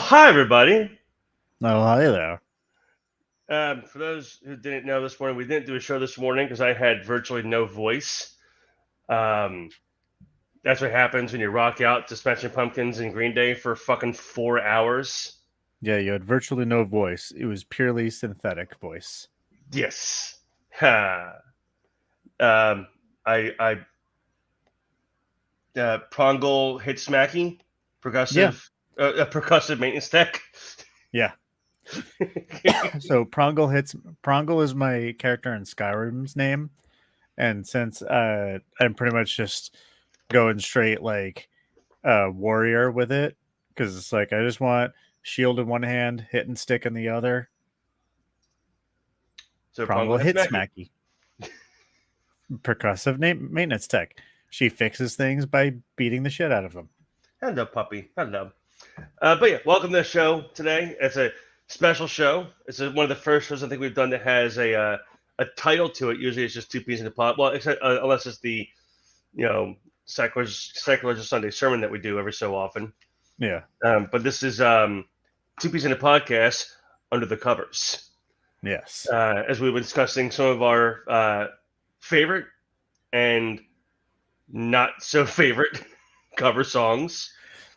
hi, everybody. Oh, hi there. For those who didn't know, this morning we didn't do a show this morning because I had virtually no voice. Um, that's what happens when you rock out to Smashing Pumpkins and Green Day for fucking 4 hours. Yeah, you had virtually no voice. It was purely synthetic voice. Yes. Ha. Um, I Prongol hit smacky, Yeah, percussive maintenance tech. yeah. So Prongle is my character in Skyrim's name, and since I'm pretty much just going straight like warrior with it, because it's like I just want shield in one hand, hit and stick in the other. So Prongol Prongle hit hits smacky. smacky. Percussive maintenance tech. She fixes things by beating the shit out of them. Hello, puppy. Hello. But yeah, welcome to the show today. It's a special show. One of the first shows I think we've done that has a title to it. Usually it's just two peas in a pod. Well, except unless it's the Sacrilegious Sunday sermon that we do every so often. Yeah. But this is two peas in a podcast under the covers. Yes. As we've been discussing some of our favorite and not so favorite cover songs.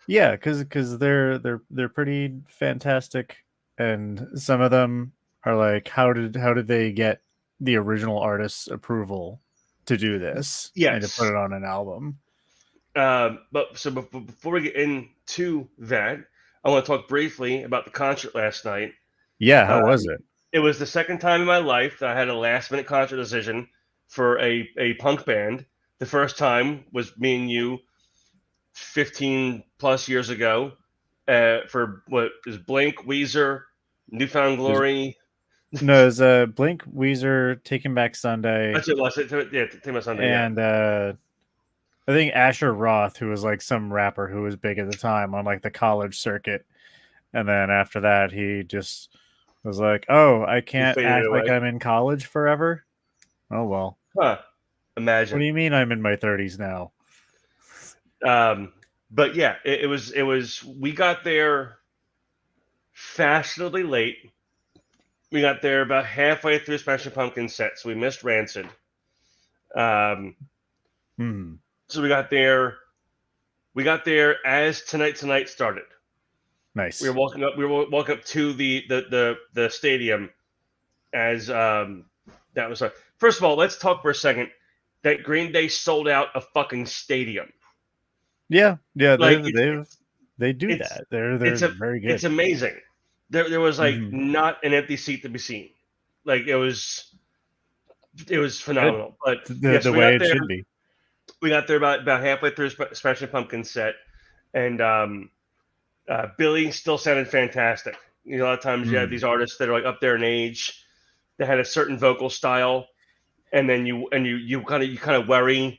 Yeah, because they're pretty fantastic, and some of them are like, how did they get the original artist's approval to do this and to put Yes. it on an album? Before we get into that, I want to talk briefly about the concert last night. Yeah, Uh, how was it? it was the second time in my life that I had a last minute concert decision for a punk band. The first time was me and you 15 plus years ago for what is Blink, Weezer, Newfound There's, Glory. no, it's Blink, Weezer, Taking Back Sunday, That's it. Was it? Yeah, Take My Sunday. Yeah. and I think Asher Roth, who was like some rapper who was big at the time on like the college circuit, and then after that he just was like, "Oh, I He can't faded act like away. I'm in college forever." Oh well. Huh. What do Imagine. you mean I'm in my 30s now? But yeah, it was. We got there fashionably late. We got there about halfway through Smashing Pumpkins set, so we missed Rancid. Um, Hmm. so we got there. We got there as Tonight started. We were Nice. walking up. We were walking up to the stadium as that was. First of all, let's talk for a second. That Green Day sold out a fucking stadium. Yeah, yeah, Like they do it's that. They're it's a very it's good. amazing. There was like Hmm. not an empty seat to be seen. Like it was Good. phenomenal. But The yes, the way it should be. we got there about halfway through Smashing Pumpkins set, and Billy still sounded fantastic. You know, a lot of times you have Hmm. these artists that are like up there in age, that had a certain vocal style, and then you kind of worry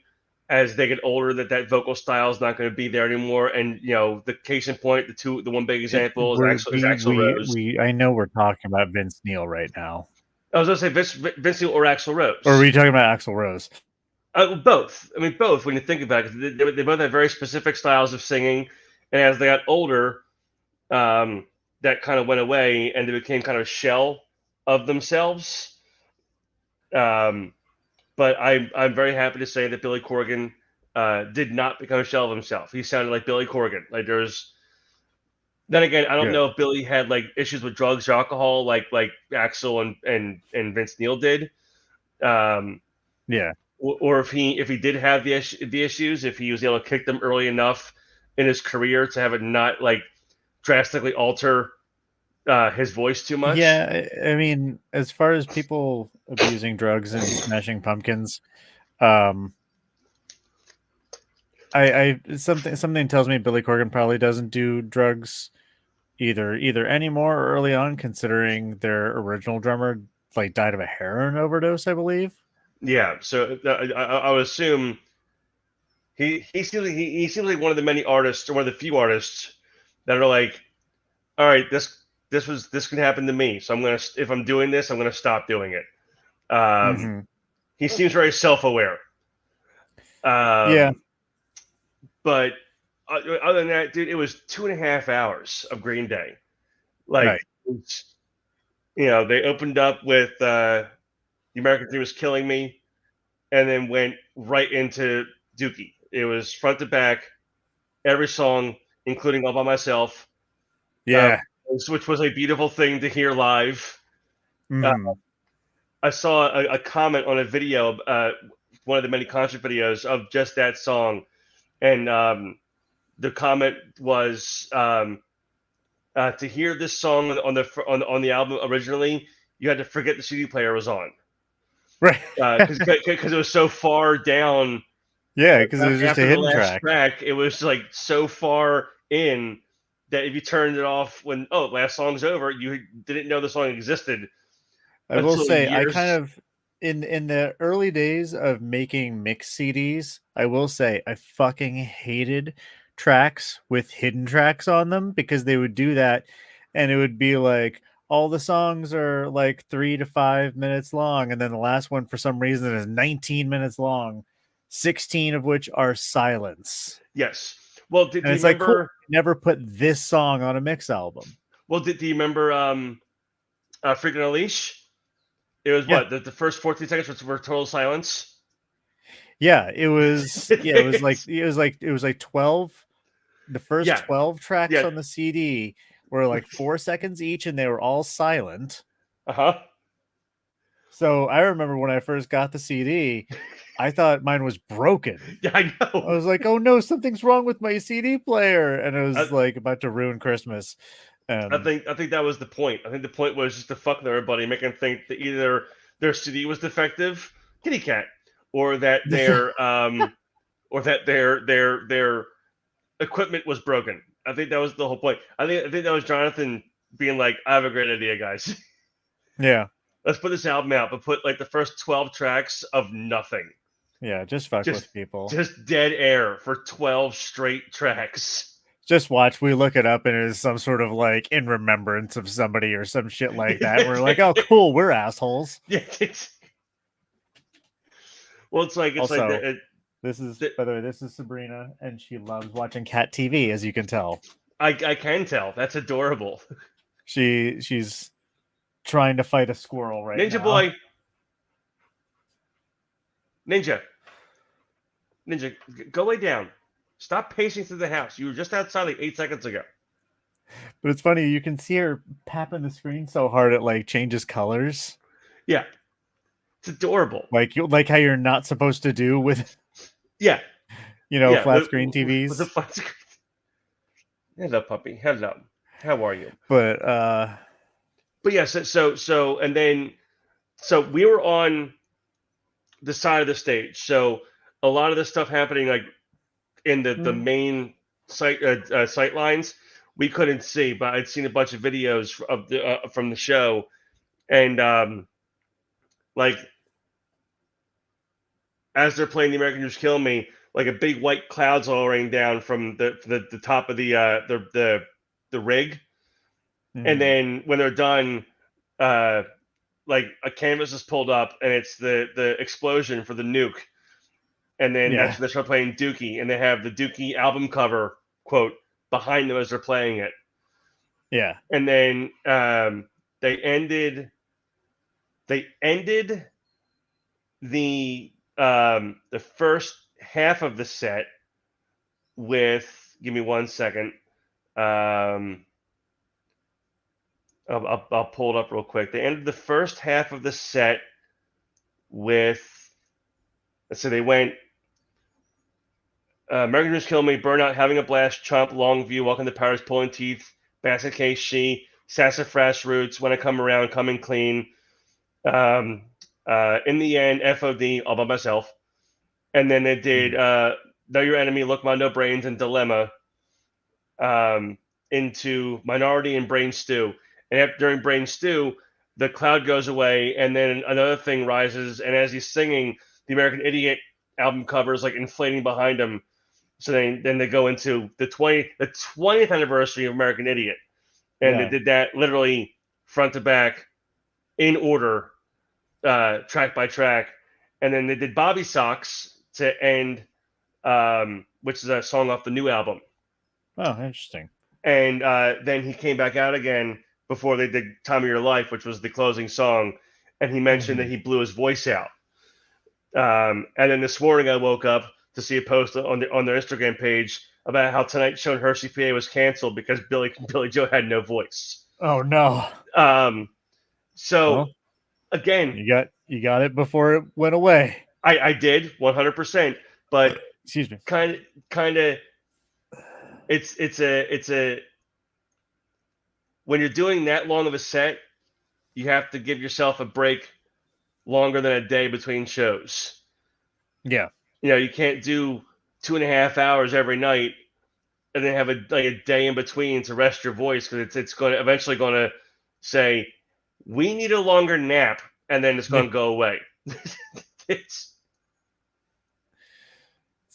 as they get older that vocal style is not going to be there anymore. And the case in point, the one big It example is we're Axl Rose. we I know we're talking about Vince Neil right now. I was going to say Vince Neil or Axl Or were Rose. you talking about Axl Rose? Both. I mean, both. When you think about it, they both have very specific styles of singing, and as they got older, that kind of went away, and they became kind of a shell of themselves. Um, but I'm very happy to say that Billy Corgan did not become a shell of himself. He sounded like Billy Corgan. Like there's then again, I don't know Good. if Billy had like issues with drugs or alcohol, like Axel and Vince Neil did. Um, Yeah. or if he did have the issues, if he was able to kick them early enough in his career to have it not like drastically alter his voice too much. Yeah, I mean, as far as people abusing drugs and smashing pumpkins, um, I something tells me Billy Corgan probably doesn't do drugs either anymore or early on, considering their original drummer like died of a heroin overdose, I believe. Yeah, so I would assume he seems like one of the many artists or one of the few artists that are like, all right, this can happen to me, so if I'm doing this, I'm gonna stop doing it. Um, Hmm. he seems very self-aware. Yeah, Um, but other than that, dude, it was 2.5 hours of Green Day. Like, Right. they opened up with "The American Dream is Killing Me," and then went right into Dookie. It was front to back, every song, including "All by Myself," uh, Yeah. which was a beautiful thing to hear live. Uh, Hmm. I saw a comment on a video, one of the many concert videos of just that song, and the comment was, to hear this song on the album originally, you had to forget the CD player was on, Right. because it was so far down. Yeah, because it was just a After the hidden last track. track, it was like so far in that if you turned it off when last song's over, you didn't know the song existed I will until say I kind years. of in the early days of making mix CDs, I will say I fucking hated tracks with hidden tracks on them because they would do that and it would be like all the songs are like 3 to 5 minutes long, and then the last one for some reason is 19 minutes long, 16 of which are silence. Yes. Well, do And you it's like, cool, remember? never put this song on a mix album. Well, do you remember? Freaking Unleash. It was Yeah. what the first 14 seconds were total silence. Yeah, it was like 12. The first Yeah, 12 tracks yeah, on the CD were like 4 seconds each, and they were all silent. uh-huh. So I remember when I first got the CD, I thought mine was broken. Yeah, I I know. was like, "Oh no, something's wrong with my CD player," and it I, was like about to ruin Christmas. I And think I think that was the point. I think the point was just to fuck with everybody, make them think that either their CD was defective, kitty cat, or that their equipment was broken. I think that was the whole point. I think that was Jonathan being like, "I have a great idea, guys. yeah, Let's put this album out, but put like the first 12 tracks of nothing, yeah, just fuck just with people. just dead air for 12 straight tracks." Just watch. We look it up, and it is some sort of like in remembrance of somebody or some shit like that. We're like, "Oh, cool, we're assholes." Yeah, well, it's like Also, this is, by the way, this is Sabrina, and she loves watching cat TV, as you can tell. I can tell that's adorable. She's trying to fight a squirrel right Ninja now. boy, ninja, ninja, go lay down. Stop pacing through the house. You were just outside like 8 seconds ago. But it's funny, you can see her tapping the screen so hard it like changes colors. Yeah, it's adorable. Like how you're not supposed to do with Yeah, yeah, flat screen with the TVs. fun screen. Hello, puppy. Hello. How are you? But But yeah, and then we were on the side of the stage. So a lot of the stuff happening like in the main sight lines we couldn't see, but I'd seen a bunch of videos of the from the show, and like as they're playing "The American Dream's Kill Me," like a big white cloud's all raining down from the top of the rig, and mhm. then when they're done, uh, like a canvas is pulled up, and it's the explosion for the nuke, and then that's Yeah, when they start playing Dookie, and they have the Dookie album cover quote behind them as they're playing it, yeah, and then they ended they ended the first half of the set with, give me 1 second. I'll pull it up real quick. They ended the first half of the set with, so they went American Dreams Kill Me, Burnout, Having a Blast, Chomp, Long View, Welcome to Paris, Pulling Teeth, Basket Case, She, Sassafras Roots, When I Come Around, Coming Clean, um, in the end, FOD, All by Myself. And then they did mhm. Know Your Enemy, Look My No Brains, and Dilemma, into Minority and Brain Stew. And during Brain Stew, the cloud goes away, and then another thing rises. And as he's singing, the American Idiot album cover is like inflating behind him. So then they go into the 20th anniversary of American Idiot, and they Yeah, did that literally front to back in order, track by track. And then they did Bobby Socks to end, which is a song off the new album. oh, interesting. And then he came back out again before they did "Time of Your Life," which was the closing song, and he mentioned that he blew his voice out. And then this morning I woke up to see a post on their Instagram page about how Tonight Show in Hershey, PA was canceled because Billy Joe had no voice. Oh no. So Well, again, you got it before it went away. I did 100%, but excuse me. Kind of, it's a when you're doing that long of a set, you have to give yourself a break longer than a day between shows. Yeah. You can't do 2.5 hours every night and then have a day in between to rest your voice, because it's going to eventually going to say, we need a longer nap, and then it's going to go away. It's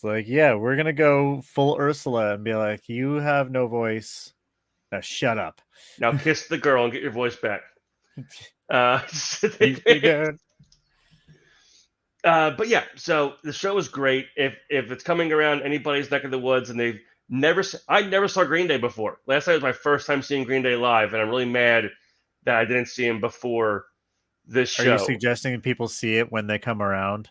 like, yeah, we're going to go full Ursula and be like, you have no voice. Now shut up. Now kiss the girl and get your voice back. But yeah, so the show was great. If it's coming around anybody's neck of the woods and I never saw Green Day before. Last night was my first time seeing Green Day live, and I'm really mad that I didn't see him before this show. Are you suggesting people see it when they come around?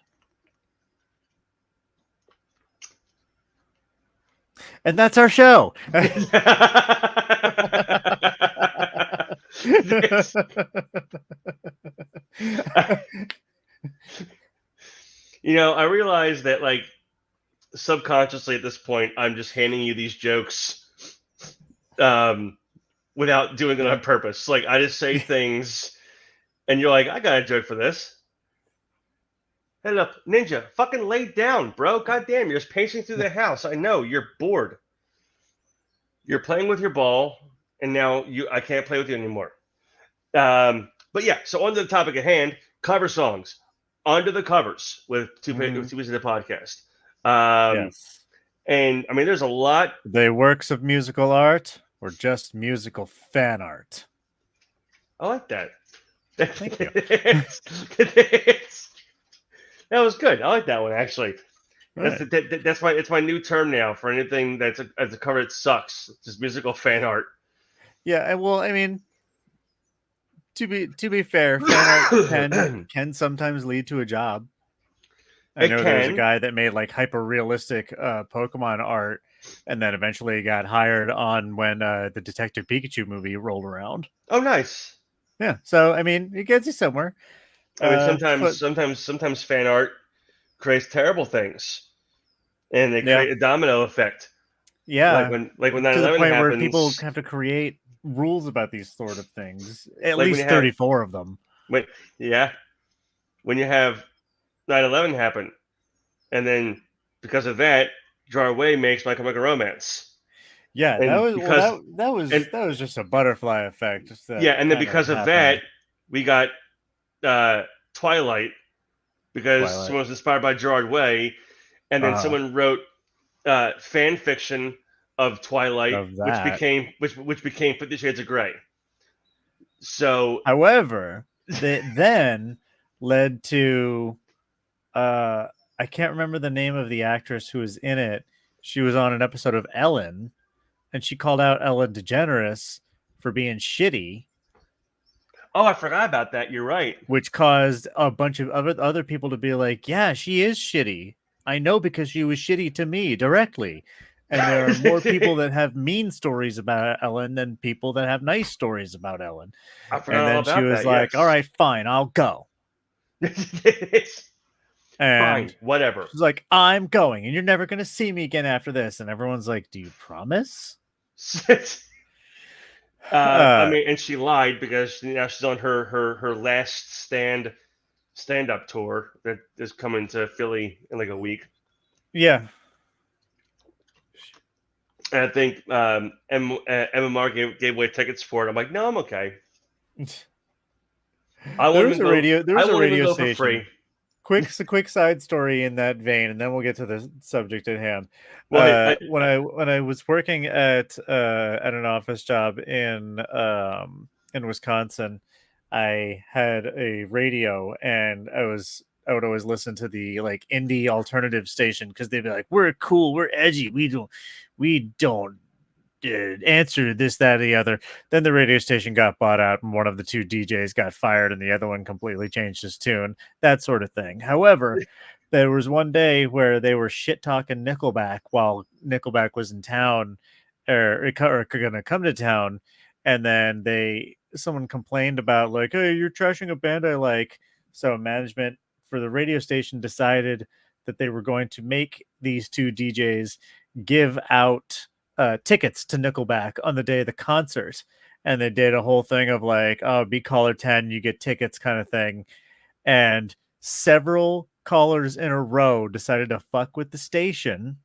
And that's our show. I realize that, like, subconsciously at this point, I'm just handing you these jokes without doing it on purpose. Like, I just say things, and you're like, I got a joke for this. Hey, look, Ninja, fucking lay down, bro. Goddamn, you're just pacing through the house. I know, you're bored. You're playing with your ball, and now I can't play with you anymore. But yeah, so on to the topic at hand, cover songs. Onto the covers with two pieces of the podcast. Yes. And I mean, there's a lot. Are they works of musical art or just musical fan art? I like that. Thank you. That was good. I like that one, actually. Right. It's my new term now for anything that's a cover that sucks. It's just musical fan art. Yeah, well, I mean, to be fair, fan art can sometimes lead to a job. I know there's a guy that made like hyper realistic Pokemon art, and then eventually got hired on when the Detective Pikachu movie rolled around. Oh, nice. Yeah, so I mean, it gets you somewhere. I mean, sometimes fan art creates terrible things, and they create a domino effect. Yeah, like when 9/11 happens, where people have to create rules about these sort of things. At least 34 of them. When you have 9/11 happen, and then because of that, Gerard Way makes My Chemical Romance. Yeah, that was just a butterfly effect. And then because of that, we got Twilight, because someone was inspired by Gerard Way, and then someone wrote fan fiction of Twilight, which became 50 Shades of Grey. So, however, that then led to I can't remember the name of the actress who was in it. She was on an episode of Ellen, and she called out Ellen DeGeneres for being shitty. Oh, I forgot about that. You're right. Which caused a bunch of other people to be like, yeah, she is shitty. I know, because she was shitty to me directly. And there are more people that have mean stories about Ellen than people that have nice stories about Ellen. I forgot all about that. And then she was like, all right, fine, I'll go. Fine, whatever. She's like, I'm going, and you're never going to see me again after this. And everyone's like, do you promise? I mean, and she lied, because now she's on her last stand-up tour that is coming to Philly in like a week. Yeah. And I think MMR gave away tickets for it. I'm like, no, I'm okay. There was a radio station. For free. Quick side story in that vein, and then we'll get to the subject at hand. When I was working at an office job in Wisconsin, I had a radio, and I would always listen to the like indie alternative station, because they'd be like, "We're cool, we're edgy, we don't answer this, that, or the other. Then the radio station got bought out, and one of the two DJs got fired, and the other one completely changed his tune. That sort of thing. However, there was one day where they were shit talking Nickelback while Nickelback was in town, or going to come to town, and then someone complained about like, "Hey, you're trashing a band I like." So management for the radio station decided that they were going to make these two DJs give out tickets to Nickelback on the day of the concert. And they did a whole thing of like, oh, be caller 10, you get tickets kind of thing. And several callers in a row decided to fuck with the station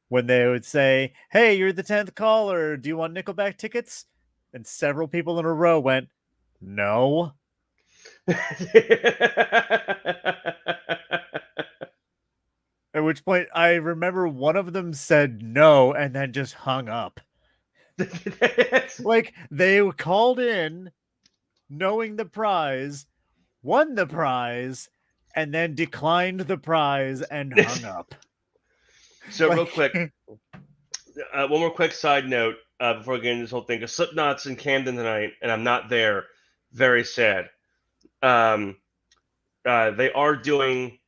when they would say, hey, you're the 10th caller. Do you want Nickelback tickets? And several people in a row went, no. At which point I remember one of them said no and then just hung up. Like they called in knowing the prize, won the prize, and then declined the prize and hung up. So real quick, one more quick side note before we get into this whole thing. Because Slipknot's in Camden tonight, and I'm not there. Very sad. They are doing,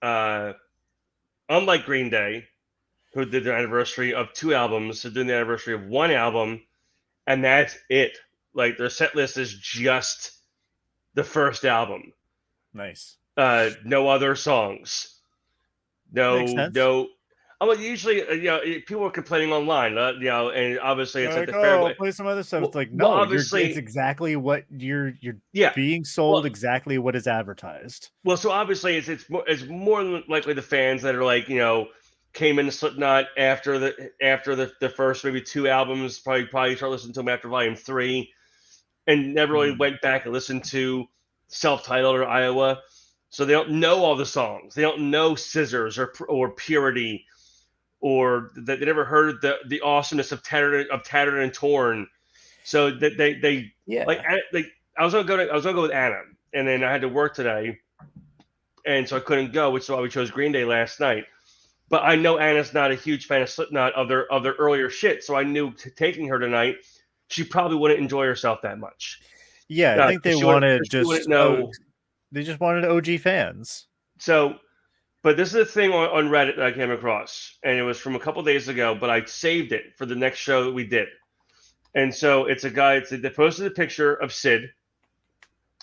unlike Green Day, who did their anniversary of 2 albums, they're doing the anniversary of 1 album, and that's it. Like their set list is just the first album. Nice. No other songs. No. Usually, people are complaining online, and obviously it's like the fair way. Play some other stuff. Well, it's like, no, obviously, it's exactly what you're yeah, being sold, exactly what is advertised. Well, so obviously it's more than likely the fans that are like, came into Slipknot after the first maybe 2 albums, probably start listening to them after Volume 3, and never really went back and listened to Self-Titled or Iowa, so they don't know all the songs. They don't know Scissors or Purity, or that they never heard the awesomeness of Tattered and Torn. So that they I was gonna go with Anna, and then I had to work today, and so I couldn't go, which is why we chose Green Day last night. But I know Anna's not a huge fan of Slipknot of their earlier shit, so I knew taking her tonight, she probably wouldn't enjoy herself that much. Yeah, I think they wanted they just wanted OG fans. So, but this is a thing on Reddit that I came across, and it was from a couple days ago, but I saved it for the next show that we did. And so it's a guy. They posted a picture of Sid.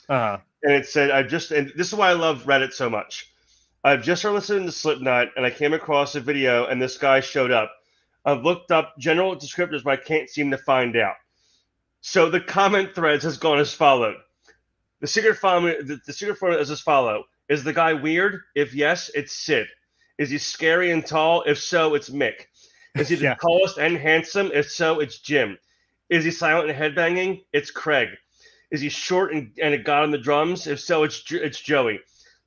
And it said, and this is why I love Reddit so much. I've just started listening to Slipknot, and I came across a video, and this guy showed up. I've looked up general descriptors, but I can't seem to find out. So the comment threads has gone as followed. The secret form is as follow. Is the guy weird? If yes, it's Sid. Is he scary and tall? If so, it's Mick. Is he the tallest and handsome? If so, it's Jim. Is he silent and headbanging? It's Craig. Is he short and a god on the drums? If so, it's Joey.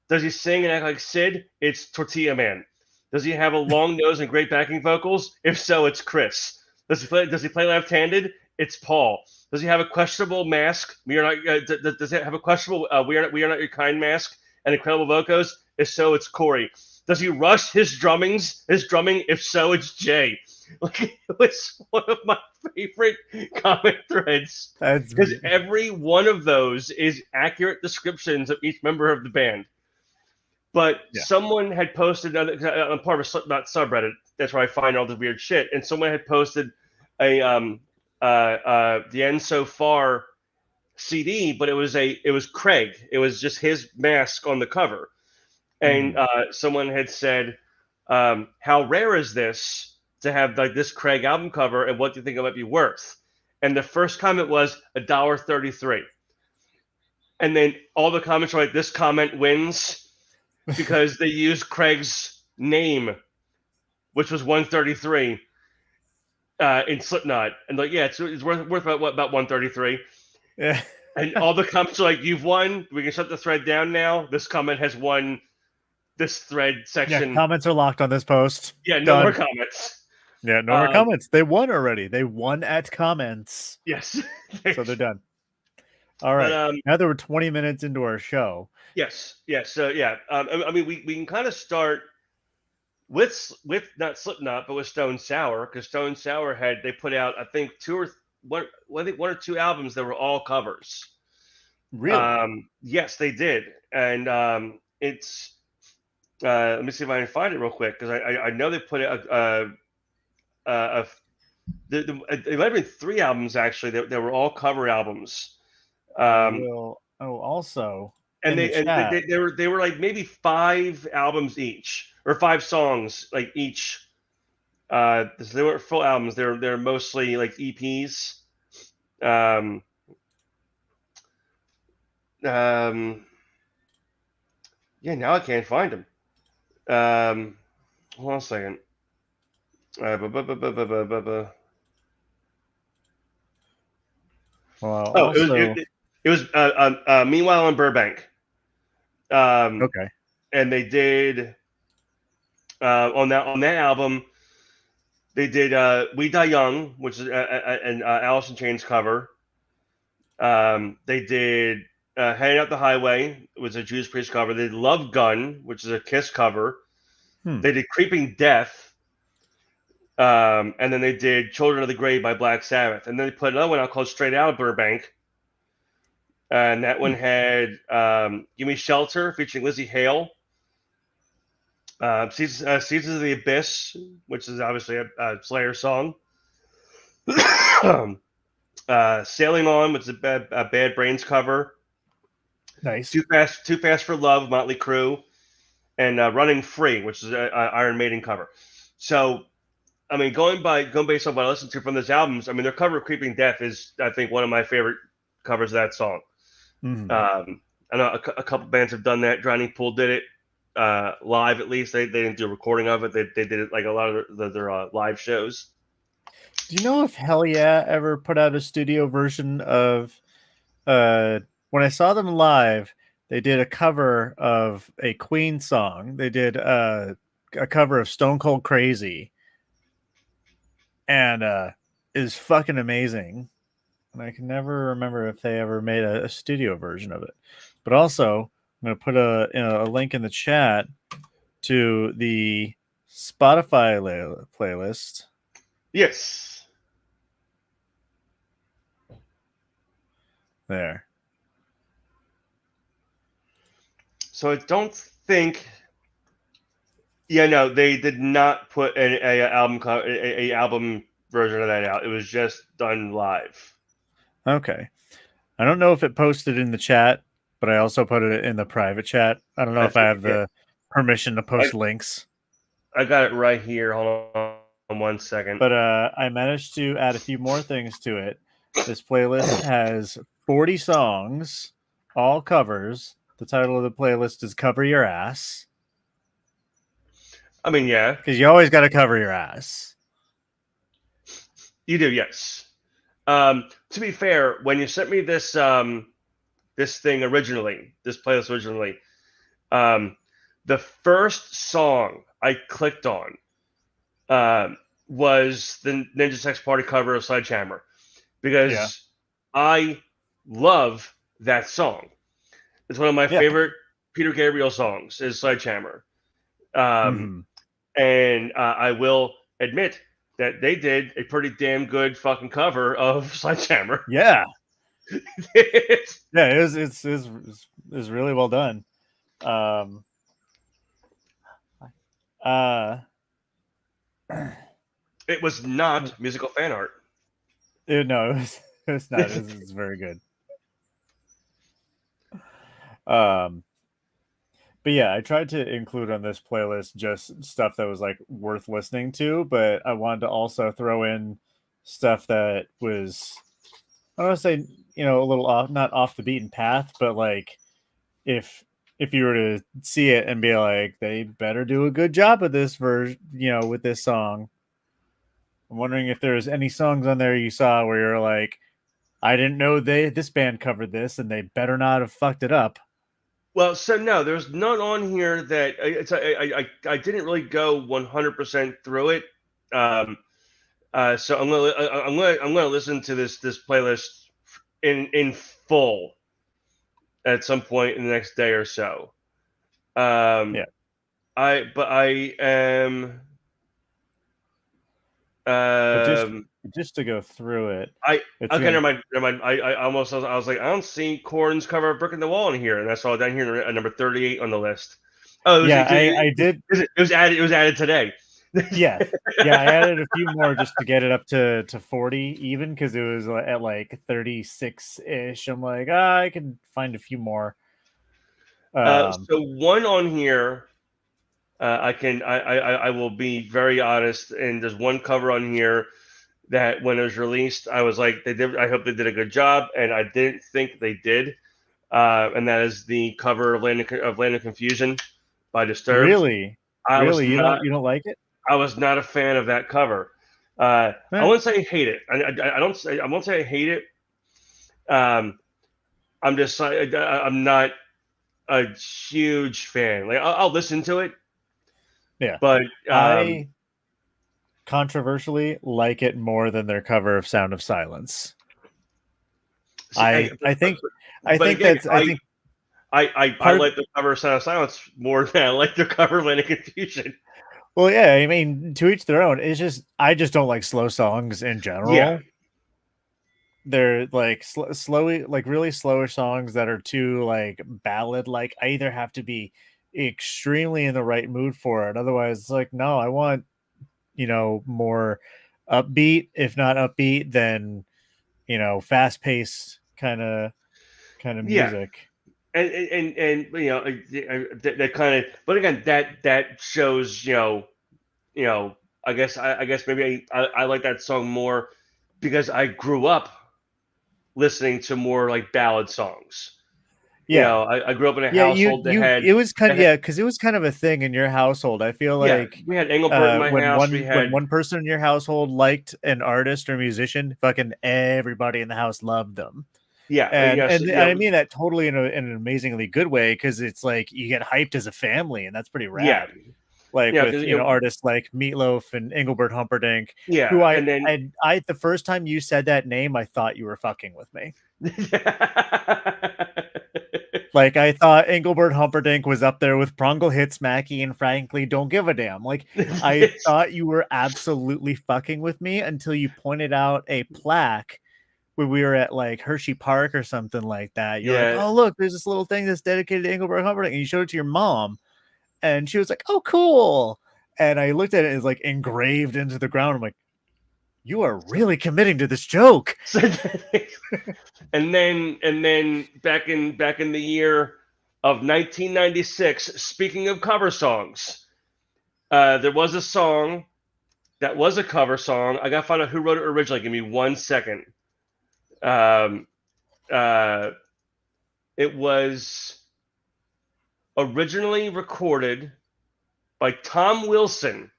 Does he sing and act like Sid? It's Tortilla Man. Does he have a long nose and great backing vocals? If so, it's Chris. Does he play left-handed? It's Paul. Does he have a questionable mask? Does he have a questionable "We Are Not Your Kind" mask and incredible vocals? If so, it's Corey. Does he rush his drumming? If so, it's Jay. Like, it was one of my favorite comment threads because every one of those is accurate descriptions of each member of the band. But someone had posted, I'm part of a Slipknot subreddit. That's where I find all the weird shit. And someone had posted a the End So Far CD, but it was Craig. It was just his mask on the cover. And someone had said, how rare is this to have like this Craig album cover, and what do you think it might be worth? And the first comment was $1.33. And then all the comments were like, this comment wins because they used Craig's name, which was 133 in Slipknot. And like, yeah, it's worth about 133. Yeah. And all the comments are like, you've won. We can shut the thread down now. This comment has won this thread section. Yeah, comments are locked on this post. Yeah, no more comments. Yeah, no more comments. They won already. They won at comments. Yes. So they're done. All right. But, now that we're 20 minutes into our show. Yes. So, yeah. I mean, we can kind of start with not Slipknot, but with Stone Sour, because Stone Sour they put out, I think, one or two albums that were all covers. Really? Yes, they did, and it's let me see if I can find it real quick, because I know they put a it might have been three albums actually that were all cover albums. I Um, will. Oh, also and in the chat. they were like maybe five albums each, or five songs like each. So they weren't full albums. They're mostly like EPs. Um, um, yeah, now I can't find them. Hold on a second. Bu- bu- bu- bu- bu- bu- bu- bu- Well, Oh, also it was Meanwhile in Burbank. Um, okay. and they did on that album. They did "We Die Young," which is an Alice in Chains cover. They did "Heading Up the Highway," which was a Judas Priest cover. They did "Love Gun," which is a Kiss cover. They did "Creeping Death," and then they did "Children of the Grave" by Black Sabbath. And then they put another one out called "Straight Out of Burbank," and that one had "Give Me Shelter" featuring Lizzie Hale. Seasons of the Abyss, which is obviously a Slayer song. Sailing On, which is a Bad Brains cover. Nice. Too Fast for Love, Motley Crue, and Running Free, which is an Iron Maiden cover. So, I mean, going based on what I listened to from those albums, I mean, their cover of Creeping Death is, I think, one of my favorite covers of that song. I know a couple bands have done that. Drowning Pool did it live, at least. They didn't do a recording of it. They did it like a lot of their live shows. Do you know if Hell Yeah ever put out a studio version of when I saw them live, they did a cover of a Queen song. They did a cover of Stone Cold Crazy, and is fucking amazing. And I can never remember if they ever made a studio version of it. But also, I'm going to put a link in the chat to the Spotify playlist. Yes. There. So I don't think. Yeah, no, they did not put a album version of that out. It was just done live. Okay. I don't know if it posted in the chat, but I also put it in the private chat. I don't know if I have the permission to post links. I got it right here. Hold on 1 second. But I managed to add a few more things to it. This playlist has 40 songs, all covers. The title of the playlist is Cover Your Ass. I mean, yeah. Because you always got to cover your ass. You do, yes. To be fair, when you sent me this this playlist originally, the first song I clicked on was the Ninja Sex Party cover of Sledgehammer, because I love that song. It's one of my favorite Peter Gabriel songs, is Sledgehammer. And I will admit that they did a pretty damn good fucking cover of Sledgehammer. Yeah. Yeah, it's really well done. It was not musical fan art. No, it's not. It's very good. But yeah, I tried to include on this playlist just stuff that was like worth listening to, but I wanted to also throw in stuff that was, I don't want to say, a little off, not off the beaten path, but like if you were to see it and be like, they better do a good job of this version, with this song. I'm wondering if there's any songs on there you saw where you're like, I didn't know this band covered this, and they better not have fucked it up. Well, so no, there's none on here that I didn't really go 100% through it. So I'm gonna listen to this playlist in full at some point in the next day or so. Yeah. I am. But Um, just to go through it, I it's okay, gonna never mind. I almost I was like, I don't see Korn's cover of "Brick in the Wall" in here, and I saw it down here at number 38 on the list. Oh, yeah, I did. it was added. It was added today. Yes. Yeah, I added a few more just to get it up to 40 even because it was at like 36-ish. I'm like, I can find a few more. So one on here, I will be very honest, and there's one cover on here that when it was released, I was like, they did. I hope they did a good job, and I didn't think they did. And that is the cover of Land of Confusion by Disturbed. Really? I was Really? not You don't like it? I was not a fan of that cover. I Eh, wouldn't say I hate it. I don't say I won't say I hate it. Um, I'm not a huge fan. Like I'll listen to it, yeah. but I controversially like it more than their cover of Sound of Silence. see, I but think again, that's I think I part like the cover of Sound of Silence more than I like the cover of Land of Confusion. well, yeah, I mean, to each their own. It's just I just don't like slow songs in Yeah, general. They're like slowy, like really slower songs that are too like ballad. Like I either have to be extremely in the right mood for it, otherwise, it's like no, I want more upbeat, if not upbeat, then fast paced kind of yeah, music. and that kind of. But again, that shows you know, I guess maybe I like that song more because I grew up listening to more like ballad songs. Yeah. I grew up in a Yeah, household it was kind that of, had yeah, because it was kind of a thing in your household. I feel yeah, like we had Engelbert in my when house. We when had one person in your household liked an artist or musician, fucking everybody in the house loved them. yeah, And yes, I mean that totally in an amazingly good way because it's like you get hyped as a family, and that's pretty yeah, rad. Like yeah, with artists like Meatloaf and Engelbert Humperdinck, who yeah, and then I the first time you said that name, I thought you were fucking with me. Like I thought Engelbert Humperdinck was up there with Prongle Hits Mackie and frankly don't give a damn. Like I thought you were absolutely fucking with me until you pointed out a plaque when we were at like Hershey Park or something like that. You're like, yeah. oh look, there's this little thing that's dedicated to Engelbert Humperdinck, and you showed it to your mom, and she was like, oh cool. And I looked at it, it's like engraved into the ground. I'm like, you are really committing to this joke. And then back in the year of 1996, speaking of cover songs, there was a song that was a cover song. I gotta find out who wrote it originally. Give me 1 second. Um, uh, it was originally recorded by Tom Wilson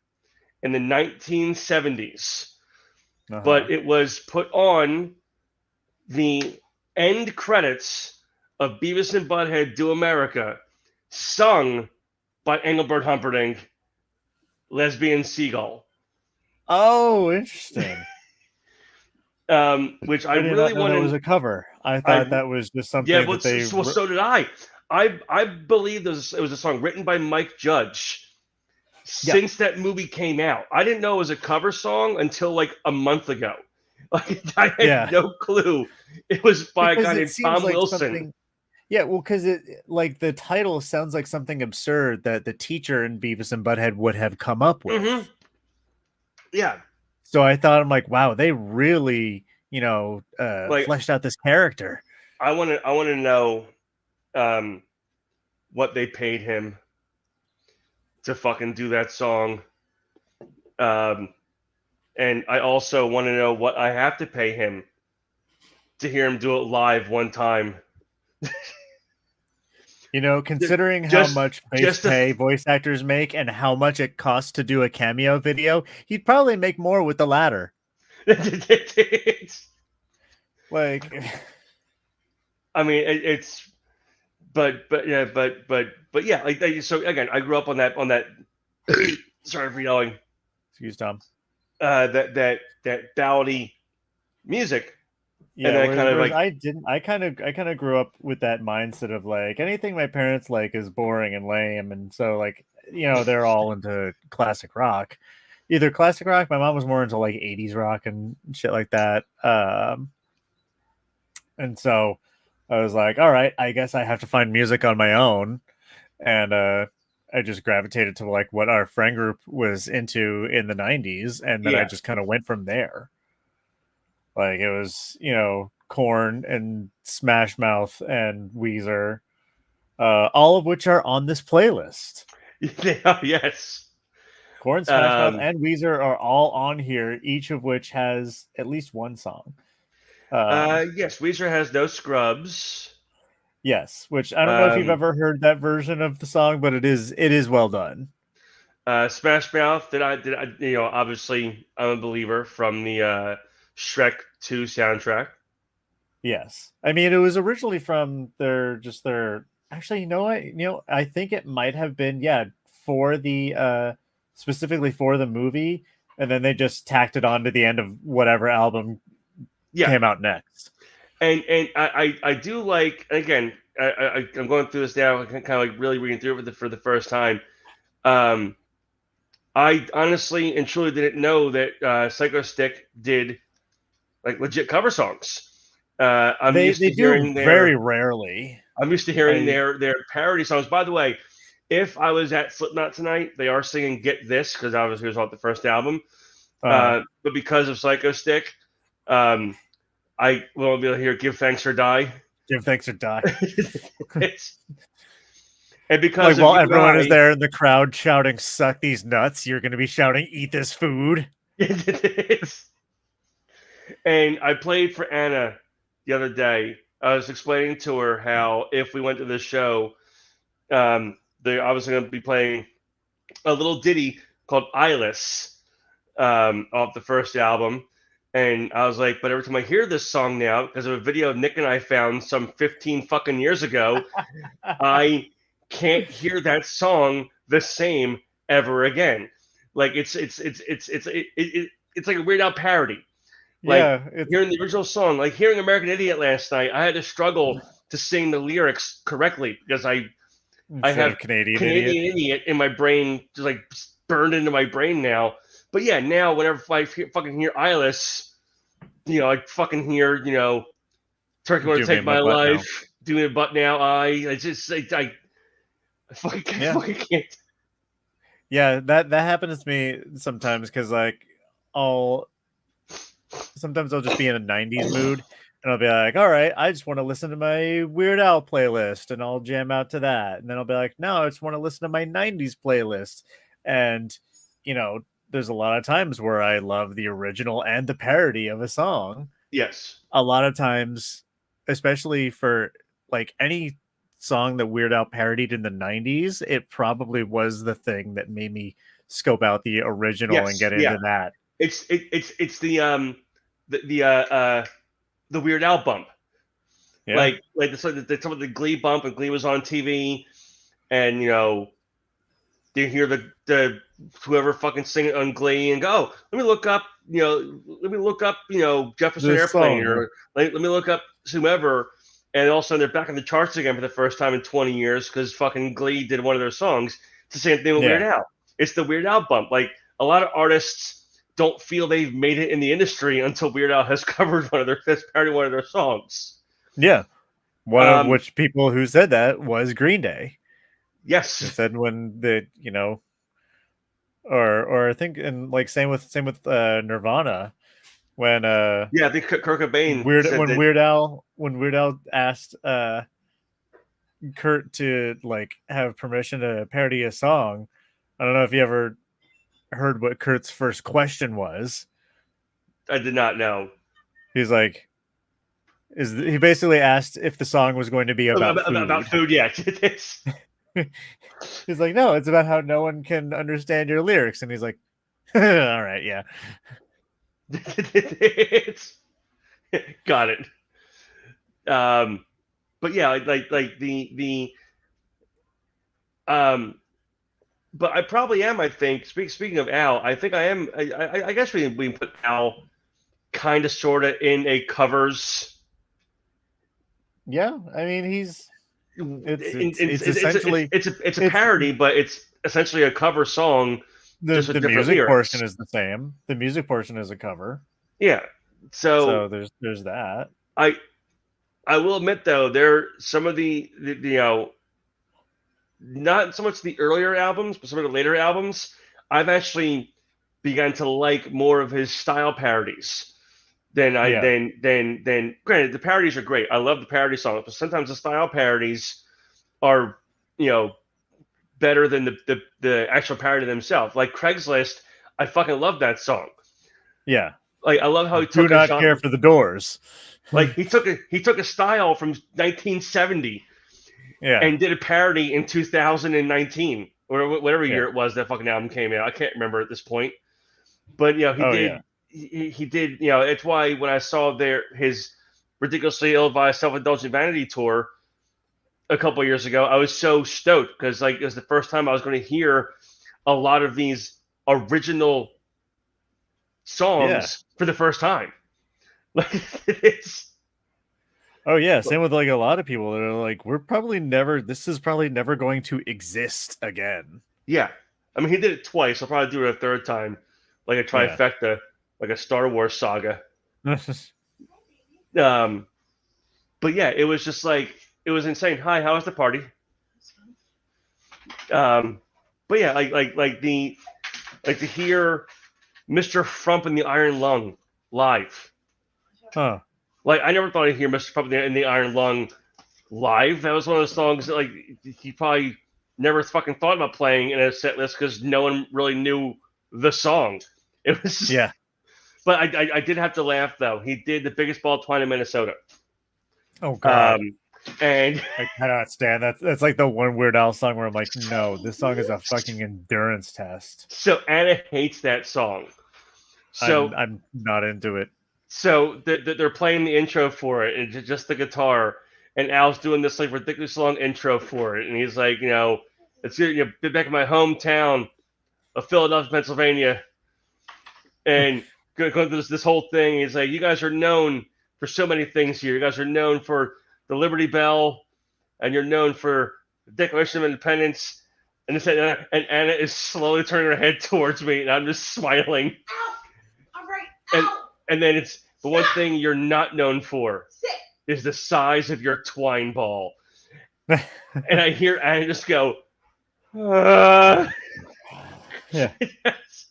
in the 1970s, Uh-huh. but it was put on the end credits of Beavis and Butthead Do America, sung by Engelbert Humperdinck, Lesbian Seagull, Oh, interesting. which I I did really not know want that was to. a cover. I thought I that was just Yeah, something well, that they so did I. I believe it was a song written by Mike Judge yeah. since that movie came out. I didn't know it was a cover song until like a month ago. Like I had Yeah. no clue it was by a Because guy it named seems Tom like Wilson. something. Yeah, well, because it like the title sounds like something absurd that the teacher in Beavis and Butthead would have come up Hmm. with. Yeah, So I thought, I'm like, wow, they really, like fleshed out this character. I want to know um, what they paid him to fucking do that song. Um, and I also want to know what I have to pay him to hear him do it live one time. Considering how Just, much base just to. pay voice actors make and how much it costs to do a cameo video, he'd probably make more with the latter. Like, I mean, it's, but yeah, like so again, I grew up on that. Sorry for yelling. excuse Tom. That ballady music, and Yeah, then I kind of whereas like, I didn't. I kind of grew up with that mindset of like anything my parents like is boring and lame, and so like they're all into classic rock. Either classic rock. My mom was more into like 80s rock and shit like that. And so I was like, all right, I guess I have to find music on my own. And I just gravitated to like what our friend group was into in the 90s. And then I Yeah. just kind of went from there. Like it was, Korn and Smash Mouth and Weezer, all of which are on this playlist. Yes. Korn, Smash Mouth, and Weezer are all on here, each of which has at least one song. Yes, Weezer has no scrubs. Yes, which I don't know if you've ever heard that version of the song, but it is well done. Smash Mouth. Obviously, I'm a believer from the Shrek 2 soundtrack. Yes, I mean it was originally from their. Actually, I think it might have been for the specifically for the movie, and then they just tacked it on to the end of whatever album came out next. And I do like, again, I'm going through this now, kind of like really reading through it for the first time. I honestly and truly didn't know that Psycho Stick did like legit cover songs. They do very rarely. I'm used to hearing their parody songs. By the way, if I was at Slipknot tonight, they are singing "Get This" because obviously it was off the first album. But because of Psycho Stick, I will be able to hear "Give Thanks or Die." Give thanks or die. And because while everyone is there in the crowd shouting "Suck these nuts," you're going to be shouting "Eat this food." And I played for Anna the other day. I was explaining to her how if we went to this show, they're obviously going to be playing a little ditty called "Eyeless" off the first album. And I was like, but every time I hear this song now, because of a video Nick and I found some 15 fucking years ago, I can't hear that song the same ever again. Like it's like a Weird Al parody. Like hearing the original song, like hearing American Idiot last night, I had to struggle to sing the lyrics correctly because I have Canadian Idiot in my brain, just like burned into my brain now. But yeah, now whenever I fucking hear Eyeless, I fucking hear, Turkey Want to Take My Life, doing it but now I fucking can't. Yeah, that happens to me sometimes because like sometimes I'll just be in a 90s mood and I'll be like, all right, I just want to listen to my Weird Al playlist and I'll jam out to that. And then I'll be like, no, I just want to listen to my 90s playlist. And, there's a lot of times where I love the original and the parody of a song. Yes. A lot of times, especially for like any song that Weird Al parodied in the 90s, it probably was the thing that made me scope out the original and get into that. It's the Weird Al bump. Yeah. Like some of the Glee bump, and Glee was on TV, and you hear the whoever fucking sing it on Glee and go, let me look up Jefferson this Airplane song, or let me look up whomever, and all of a sudden they're back in the charts again for the first time in 20 years because fucking Glee did one of their songs. It's the same thing with Weird Al. It's the Weird Al bump. Like a lot of artists don't feel they've made it in the industry until Weird Al has covered parodied one of their songs. Yeah. One of which people who said that was Green Day. Yes. They said when the, or I think, and like same with Nirvana when I think Kurt Cobain when Weird Al asked Kurt to like have permission to parody a song. I don't know if you ever heard what Kurt's first question was. I did not know. He's like, he basically asked if the song was going to be about food. About food, yeah. He's like, no, it's about how no one can understand your lyrics. And he's like, all right, yeah. Got it. But yeah, like the but I probably am. I think speaking of Al, I think I am. I guess we put Al kind of sort of in a covers. Yeah, I mean it's essentially it's a parody, but it's essentially a cover song, just with The different music lyrics. portion is the same. The music portion is a cover. Yeah. So So there's that. I I will admit though, there some of the not so much the earlier albums, but some of the later albums, I've actually begun to like more of his style parodies than I Yeah. than granted the parodies are great. I love the parody songs, but sometimes the style parodies are you know better than the actual parody themselves. Like Craigslist, I fucking love that song. Yeah. Like I love how he Do took a not care genre, for the Doors. like he took a style from 1970 Yeah. and did a parody in 2019 or whatever Yeah. year it was that fucking album came out. I can't remember at this point, but he Oh did. yeah. He did. It's why when I saw his ridiculously ill-advised self-indulgent vanity tour a couple of years ago, I was so stoked because like it was the first time I was going to hear a lot of these original Yeah. songs for the first time. Like it's Oh yeah. Same with like a lot of people that are like, we're probably never. This is probably never going to exist again. yeah. I mean, he did it twice. I'll probably do it a third time, like a Yeah. trifecta, like a Star Wars saga. Um, but yeah, it was just like it was insane. Hi, how was the party? Um, but yeah, like to hear Mr. Frump and the Iron Lung live. Huh. Like I never thought I'd hear Mr. Frump and the Iron Lung live. That was one of those songs that like he probably never fucking thought about playing in a set list because no one really knew the song. It was Yeah. But I did have to laugh though. He did the biggest ball twine in Minnesota. Oh god. And I cannot stand that. That's like the one Weird Al song where I'm like, no, this song is a fucking endurance test. so Anna hates that song. So I'm not into it. they're playing the intro for it, and just the guitar, and Al's doing this like ridiculous long intro for it, and he's like, it's back in my hometown of Philadelphia, Pennsylvania, and going through this whole thing. He's like, you guys are known for so many things here. You guys are known for the Liberty Bell, and you're known for the Declaration of Independence. And Anna is slowly turning her head towards me, and I'm just smiling. Ow! All right. And Ow! and then it's the one thing you're not known for Sit. is the size of your twine ball. And I hear Anna just go, Yeah. Yes.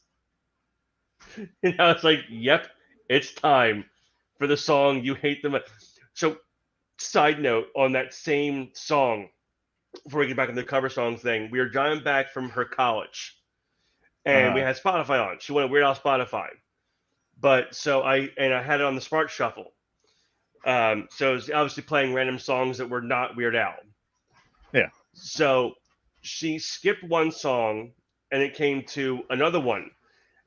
And I was like, yep, it's time for the song you hate the most. So, side note on that same song, before we get back into the cover song thing, we were driving back from her college, and we had Spotify on. She wanted Weird Al Spotify, but so I had it on the Smart Shuffle. So it was obviously playing random songs that were not Weird Al. Yeah. So she skipped one song, and it came to another one.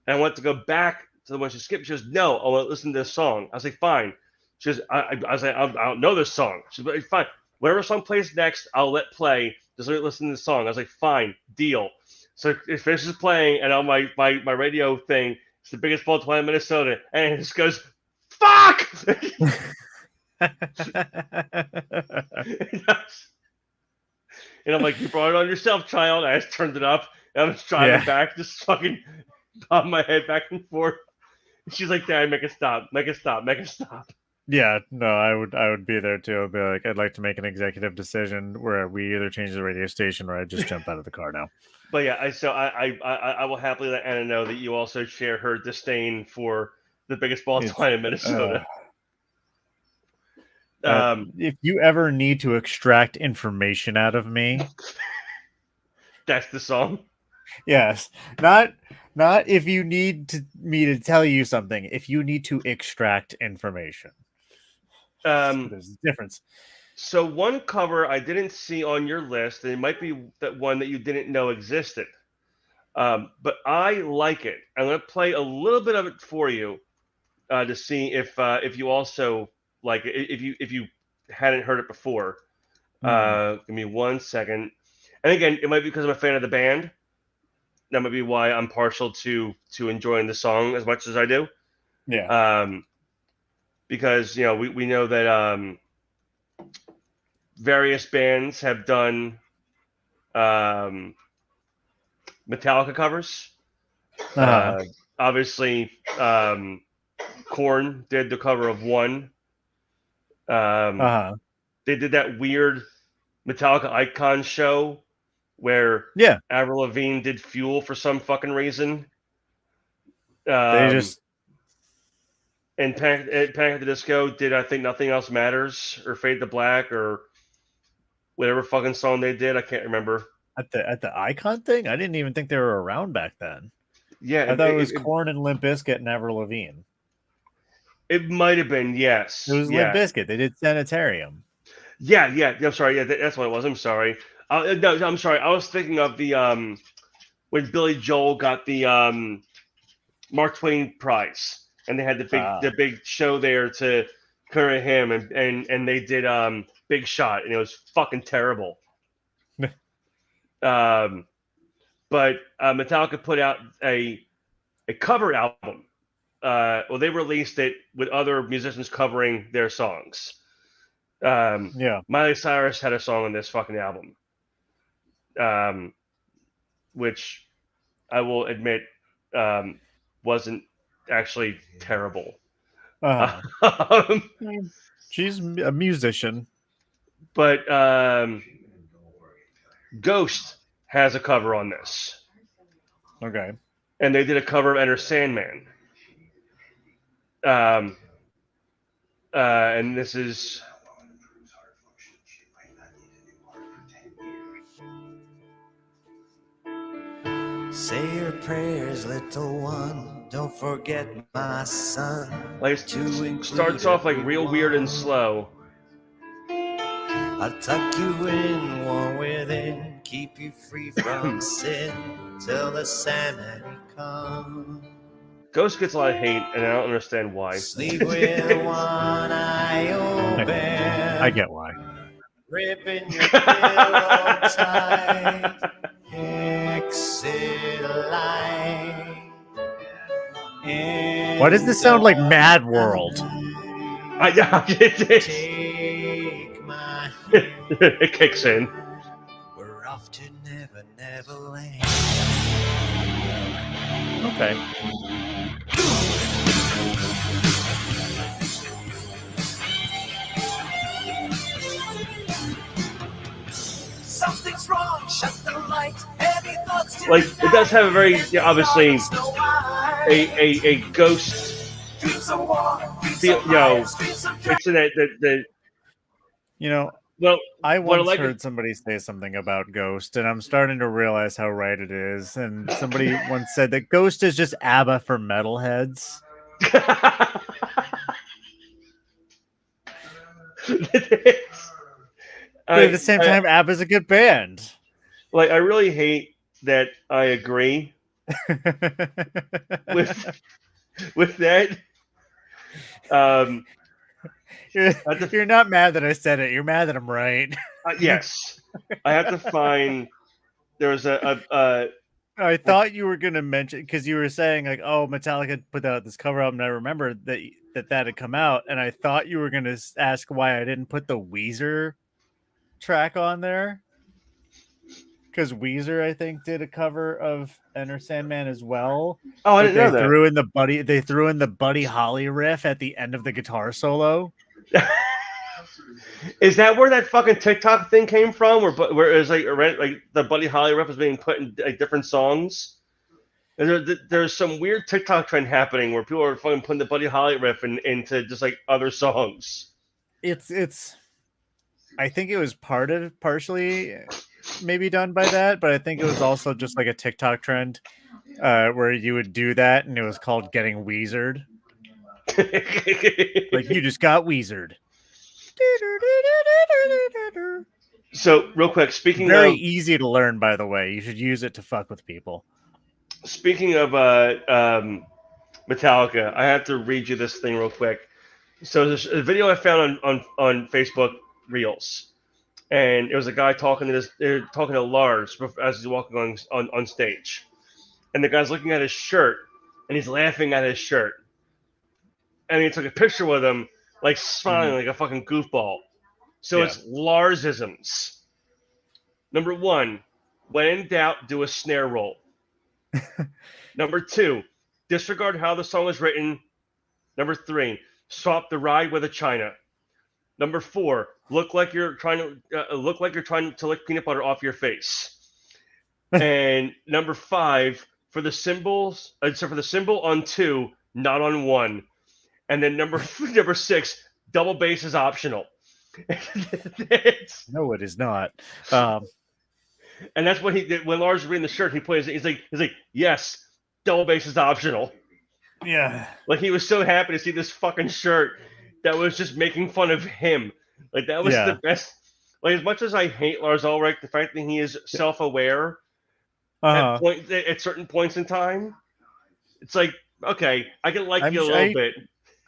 And I went to go back to the one she skipped. She goes, no, I want to listen to this song. I was like, fine. She goes, I was like, I don't know this song. She's like, fine. Whatever song plays next, I'll let play. Just let me listen to the song. I was like, fine, deal. So it finishes playing, and on my radio thing, it's the biggest ball twine in Minnesota. And it just goes, fuck! And I'm like, you brought it on yourself, child. I just turned it up. And I was driving back, just fucking bobbing my head back and forth. She's like, Dad, make it stop. Make it stop. Make it stop. Yeah, no, I would be there too. I'd be like, I'd like to make an executive decision where we either change the radio station or I just jump out of the car now. But yeah, I will happily let Anna know that you also share her disdain for the biggest ball twine in Minnesota. If you ever need to extract information out of me, that's the song. Yes, not if you need me to tell you something. If you need to extract information, there's a difference. So one cover I didn't see on your list, and it might be that one that you didn't know existed. But I like it. I'm going to play a little bit of it for you to see if you also like it. If you hadn't heard it before, give me 1 second. And again, it might be because I'm a fan of the band. That might be why I'm partial to enjoying the song as much as I do. Yeah. Because we know that various bands have done Metallica covers. Uh-huh. Obviously, Korn did the cover of One. Uh-huh. They did that weird Metallica Icon show where Yeah. Avril Lavigne did Fuel for some fucking reason. They just And Panic at the Disco did, I think, Nothing Else Matters or Fade to Black or whatever fucking song they did. I can't remember. at the Icon thing, I didn't even think they were around back then. Yeah, I thought it was Korn and Limp Bizkit and Avril Lavigne. it might have been, yes. It was yeah. Limp Bizkit. They did Sanitarium. Yeah. I'm sorry. Yeah, that's what it was. I'm sorry. No, I'm sorry. I was thinking of the when Billy Joel got the Mark Twain Prize, and they had the big show there to commemorate him, and they did Big Shot, and it was fucking terrible. But Metallica put out a cover album. Well, they released it with other musicians covering their songs. Yeah. Miley Cyrus had a song on this fucking album, which I will admit wasn't actually terrible. She's a musician. But Ghost has a cover on this. Okay. And they did a cover of Enter Sandman. And this is... Say your prayers, little one. Don't forget my son. Like, it starts off like real weird and slow. I'll tuck you in, warm within, keep you free from sin till the Sandman comes. Ghost gets a lot of hate, and I don't understand why. Sleep with one eye open. I get why. Ripping your pillow tight. Exit light. Why does this sound like Mad World? It kicks in. We're off to Never Land. Okay. Something's wrong. Shut the light. Heavy thoughts. Like, it does have a very, obviously, a ghost feel, it's in the well, I once heard somebody say something about Ghost, and I'm starting to realize how right it is. And somebody once said that Ghost is just ABBA for metalheads. But at the same time, ABBA's a good band. Like, I really hate that I agree with that. You're not mad that I said it. You're mad that I'm right. Yes. I have to find... There was I thought you were going to mention... Because you were saying, like, oh, Metallica put out this cover album, and I remember that had come out, and I thought you were going to ask why I didn't put the Weezer track on there. Because Weezer, I think, did a cover of Enter Sandman as well. Oh, I didn't know that. They threw in the Buddy Holly riff at the end of the guitar solo. Is that where that fucking TikTok thing came from? Where it was like the Buddy Holly riff was being put in like different songs? There's some weird TikTok trend happening where people are fucking putting the Buddy Holly riff into just like other songs. It's. I think it was partially maybe done by that, but I think it was also just like a TikTok trend where you would do that, and it was called getting Weezered. Like, you just got Weezered. So, real quick, very easy to learn, by the way. You should use it to fuck with people. Speaking of Metallica, I have to read you this thing real quick. So, there's a video I found on Facebook Reels, and it was a guy talking to Lars as he's walking on stage, and the guy's looking at his shirt, and he's laughing at his shirt, and he took a picture with him, like smiling like a fucking goofball. So It's Larsisms. Number one, when in doubt, do a snare roll. Number 2, disregard how the song is written. Number 3, swap the ride with a China. Number 4, look like you're trying to lick peanut butter off your face. And number 5, for the symbols, so for the symbol on 2, not on 1. And then number 6, double bass is optional. No, it is not. And that's what he did when Lars was reading the shirt. He plays it. He's like, yes, double bass is optional. Yeah. Like he was so happy to see this fucking shirt that was just making fun of him. Like that was the best. Like as much as I hate Lars Ulrich, the fact that he is self-aware at certain points in time, it's like, okay, I can like you a little bit.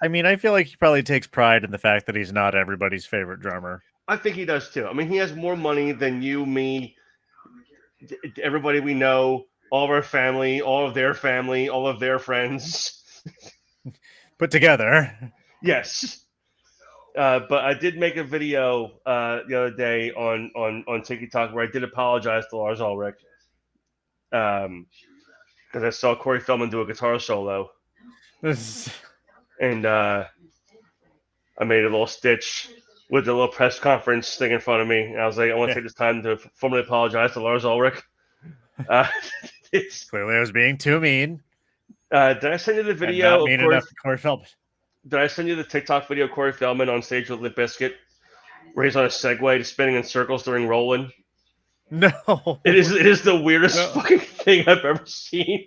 I mean, I feel like he probably takes pride in the fact that he's not everybody's favorite drummer. I think he does too. I mean, he has more money than you, me, everybody we know, all of our family, all of their family, all of their friends. Put together. Yes. But I did make a video the other day on TikTok where I did apologize to Lars Ulrich. Because I saw Corey Feldman do a guitar solo. And I made a little stitch with the little press conference thing in front of me. And I was like, I want to take this time to formally apologize to Lars Ulrich. Clearly, I was being too mean. Did I send you the video of Corey Feldman? Did I send you the TikTok video of Corey Feldman on stage with Limp Bizkit, where he's on a Segway spinning in circles during Rollin'? No. It is the weirdest fucking thing I've ever seen.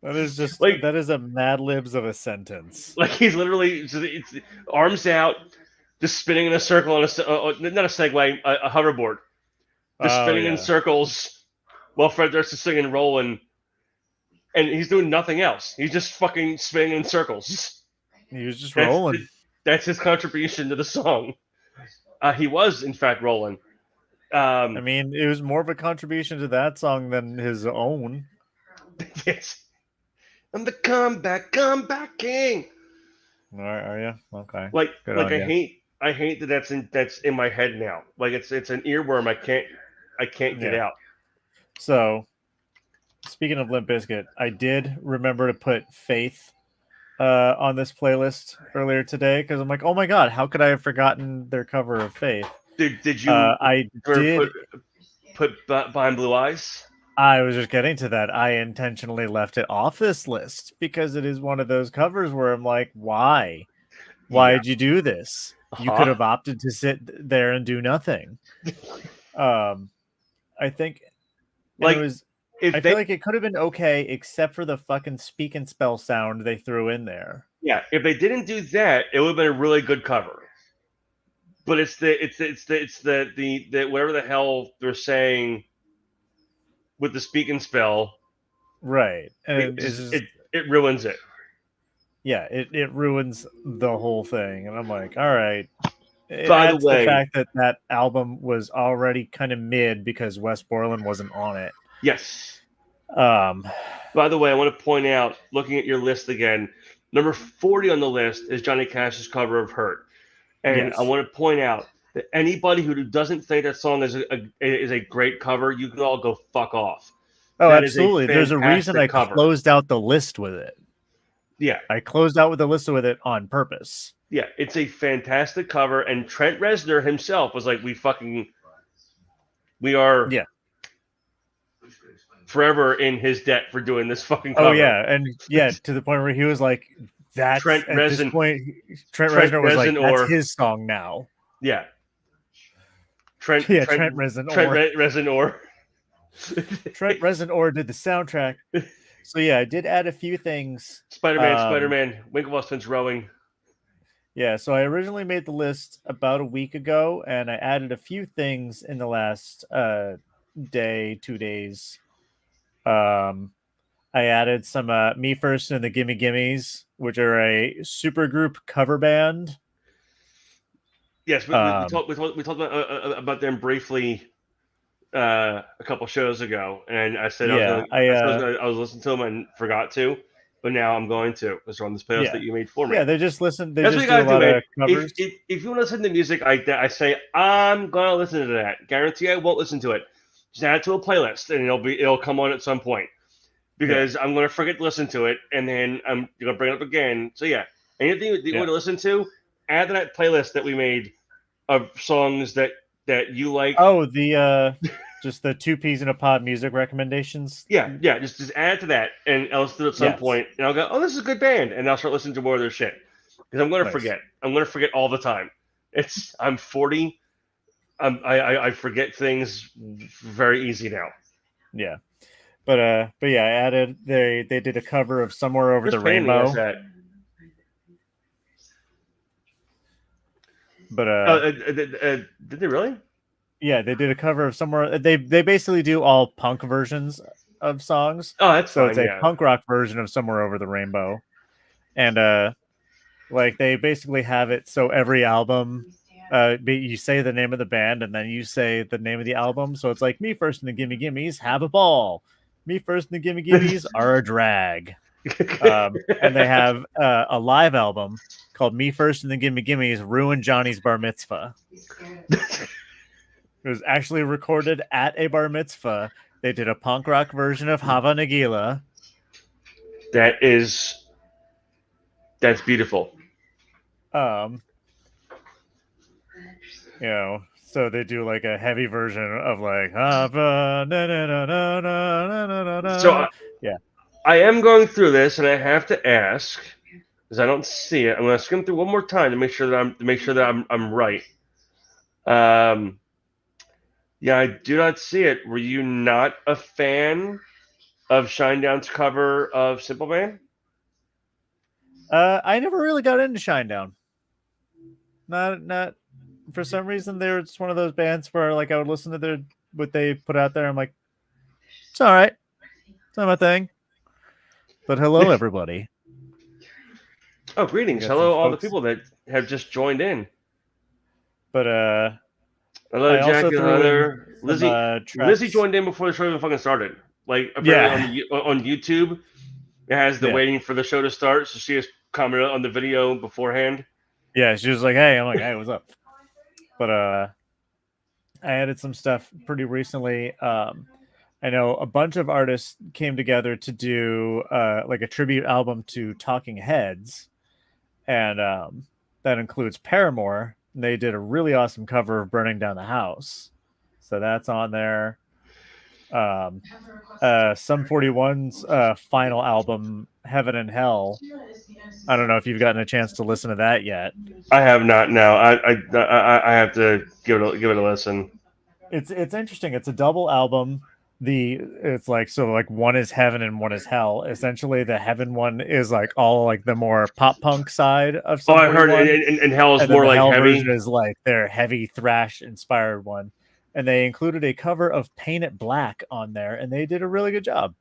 That is just like that is a Mad Libs of a sentence. Like he's literally it's arms out, just spinning in a circle on not a Segway, a hoverboard, just spinning in circles while Fred Durst is singing "Rollin'," and he's doing nothing else. He's just fucking spinning in circles. He was just rolling. That's his contribution to the song. He was in fact rolling. I mean, it was more of a contribution to that song than his own. Yes. I'm the comeback king. Are you? Okay. Like I hate that that's in my head now. Like it's an earworm I can't get out. So, speaking of Limp Bizkit, I did remember to put Faith on this playlist earlier today because I'm like, oh my god, how could I have forgotten their cover of Faith? Did you? I did put Behind Blue Eyes. I was just getting to that. I intentionally left it off this list because it is one of those covers where I'm like, why? Why did you do this? You could have opted to sit there and do nothing. I think like it was. I feel like it could have been okay, except for the fucking speak and spell sound they threw in there. Yeah, if they didn't do that, it would have been a really good cover. But it's the whatever the hell they're saying with the speak and spell, right? And it ruins it. Yeah, it ruins the whole thing, and I'm like, all right. By the way, the fact that album was already kind of mid because Wes Borland wasn't on it. Yes. By the way, I want to point out, looking at your list again, number 40 on the list is Johnny Cash's cover of "Hurt," and I want to point out that anybody who doesn't think that song is a great cover, you can all go fuck off. Oh, that absolutely. There's a reason I closed out the list with it. Yeah. I closed out with the list with it on purpose. Yeah, it's a fantastic cover, and Trent Reznor himself was like, we are forever in his debt for doing this fucking cover. Oh, yeah, and to the point where he was like, Trent Reznor was like, that's his song now. Yeah. Trent Reznor. Trent Reznor. Trent Reznor did the soundtrack. So yeah, I did add a few things. Spider-Man, Winklevoss's Rowing. Yeah, so I originally made the list about a week ago, and I added a few things in the last 2 days. I added some Me First and the Gimme Gimmes, which are a supergroup cover band. Yes, we talked about them briefly a couple shows ago, and I said I was listening to them and forgot to, but now I'm going to. Because they're on this playlist that you made for me. Yeah, they just listen. That's what you gotta do, man. If you want to listen to music, I say I'm gonna listen to that. Guarantee I won't listen to it. Just add it to a playlist, and it'll come on at some point. because I'm going to forget to listen to it, and then I'm going to bring it up again. So yeah, anything that you want to listen to, add to that playlist that we made of songs that you like. Oh, the just the 2 peas in a pod music recommendations. Yeah, just add to that, and I'll listen to it at some point, and I'll go, oh, this is a good band, and I'll start listening to more of their shit because I'm going to forget. I'm going to forget all the time. I'm 40. I forget things very easy now. Yeah, but yeah, I added they did a cover of Somewhere Over the Rainbow. But did they really? Yeah, they did a cover of Somewhere. They basically do all punk versions of songs. Oh, that's so fine, it's a punk rock version of Somewhere Over the Rainbow, and like they basically have it so every album, you say the name of the band and then you say the name of the album. So it's like Me First and the Gimme Gimmes, Have a Ball. Me First and the Gimme Gimmes are a drag. And they have a live album called Me First and the Gimme Gimmes Ruin Johnny's Bar Mitzvah. It was actually recorded at a bar mitzvah. They did a punk rock version of Hava Nagila. That's beautiful. You know, so they do like a heavy version of like Hava na na na na na na na. So yeah, I am going through this, and I have to ask because I don't see it. I'm going to skim through one more time to make sure that I'm right. Yeah, I do not see it. Were you not a fan of Shinedown's cover of Simple Man? I never really got into Shinedown. Not for some reason they're just one of those bands where like I would listen to what they put out there. I'm like, it's all right. It's not my thing. But hello, everybody. Oh, greetings. Hello, all the people that have just joined in. But hello, Jackie, Heather. Lizzie joined in before the show even fucking started. Like, apparently on YouTube, it has the waiting for the show to start. So she has commented on the video beforehand. Yeah, she was like, hey. I'm like, hey, what's up? But I added some stuff pretty recently. I know a bunch of artists came together to do like a tribute album to Talking Heads. And that includes Paramore. They did a really awesome cover of Burning Down the House. So that's on there. Sum 41's final album, Heaven and Hell. I don't know if you've gotten a chance to listen to that yet. I have not. No, I have to give it a listen. It's interesting. It's a double album. It's like one is heaven and one is hell. Essentially, the heaven one is like all like the more pop punk side of. I heard, and hell is more like hell heavy. Version is like their heavy thrash inspired one, and they included a cover of Paint It Black on there, and they did a really good job.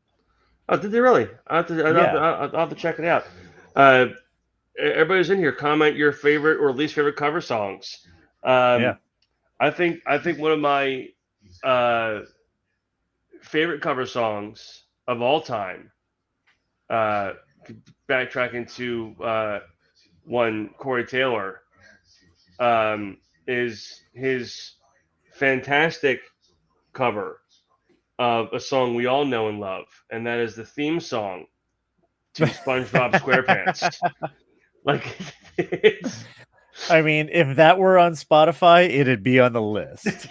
Oh, did they really? I'll have to check it out. Everybody's in here. Comment your favorite or least favorite cover songs. I think one of my favorite cover songs of all time, backtracking to one Corey Taylor, is his fantastic cover of a song we all know and love, and that is the theme song to SpongeBob SquarePants. Like, I mean, if that were on Spotify, it'd be on the list. So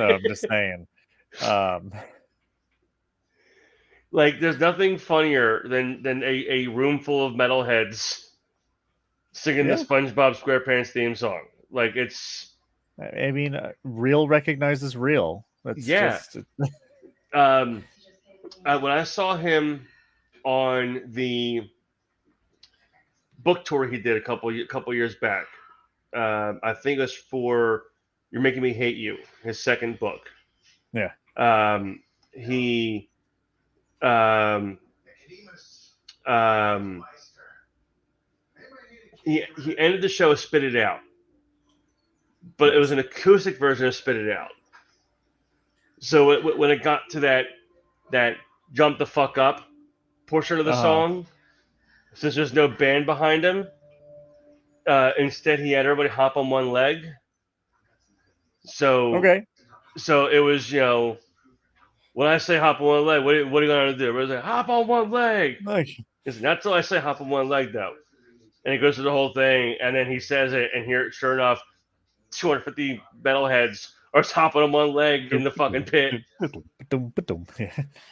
I'm just saying. Like, there's nothing funnier than a room full of metalheads singing the SpongeBob SquarePants theme song. Like, it's. I mean, real recognizes real. That's just. When I saw him on the book tour he did a couple years back, I think it was for "You're Making Me Hate You," his second book. Yeah. He ended the show with "Spit It Out," but it was an acoustic version of "Spit It Out." So when it got to that "Jump the Fuck Up" portion of the song, since there's no band behind him, instead he had everybody hop on one leg. So it was, when I say hop on one leg, what are you going to do? I say, hop on one leg. Like, He said, not till I say hop on one leg, though. And he goes through the whole thing, and then he says it, and here, sure enough, 250 metalheads are hopping on one leg in the fucking pit.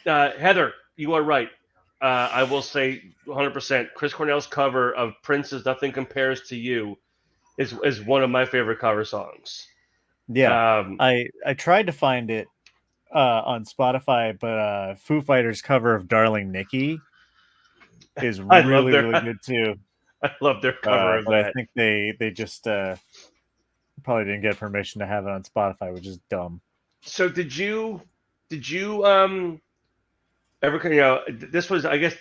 Heather, you are right. I will say 100%. Chris Cornell's cover of Prince's "Nothing Compares to You" is one of my favorite cover songs. Yeah, I tried to find it on Spotify, but Foo Fighters' cover of "Darling Nikki" is really good too. I love their cover of but that. I think they just probably didn't get permission to have it on Spotify, which is dumb. So did you ever, this was, I guess,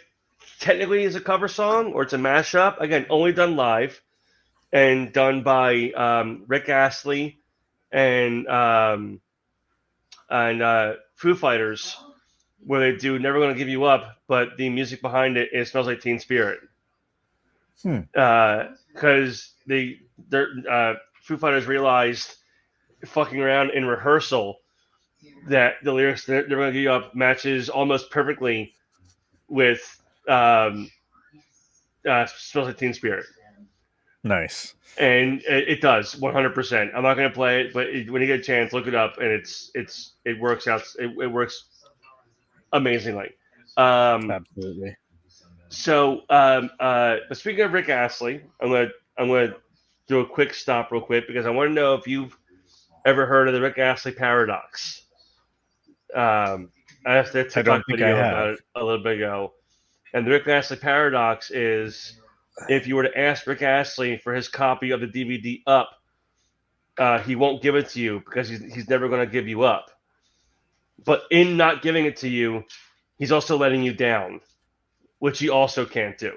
technically is a cover song or it's a mashup, again, only done live and done by Rick Astley and Foo Fighters, where they do "Never Gonna Give You Up," but the music behind it is "Smells Like Teen Spirit." Because Foo Fighters realized, fucking around in rehearsal, that the lyrics "They're Gonna Give You Up" matches almost perfectly with "Smells Like Teen Spirit." Nice. And it does 100%. I'm not going to play it, but when you get a chance, look it up, and it works out. It works amazingly. Absolutely. So, but speaking of Rick Astley, I'm gonna do a quick stop real quick because I want to know if you've ever heard of the Rick Astley paradox. I asked a TikTok video about it a little bit ago, and the Rick Astley paradox is, if you were to ask Rick Astley for his copy of the DVD Up, he won't give it to you because he's never going to give you up. But in not giving it to you, he's also letting you down, which he also can't do.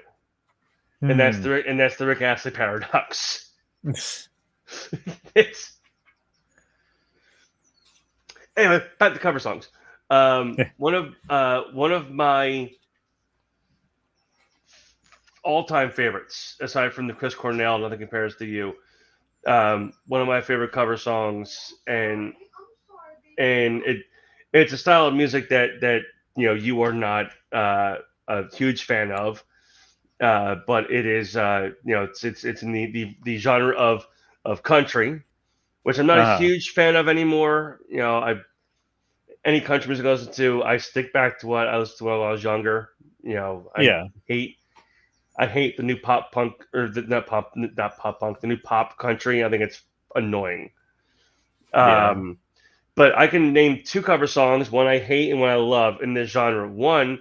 And that's the Rick Astley paradox. Anyway, back to cover songs. One of my all-time favorites, aside from the Chris Cornell "Nothing Compares to You," one of my favorite cover songs, and it's a style of music that you are not a huge fan of, but it is it's in the genre of country, which I'm not a huge fan of anymore. Any country music I listen to, I stick back to what I listened to when I was younger. I hate the new pop punk, or not pop punk, the new pop country. I think it's annoying. But I can name two cover songs, one I hate and one I love in this genre. One,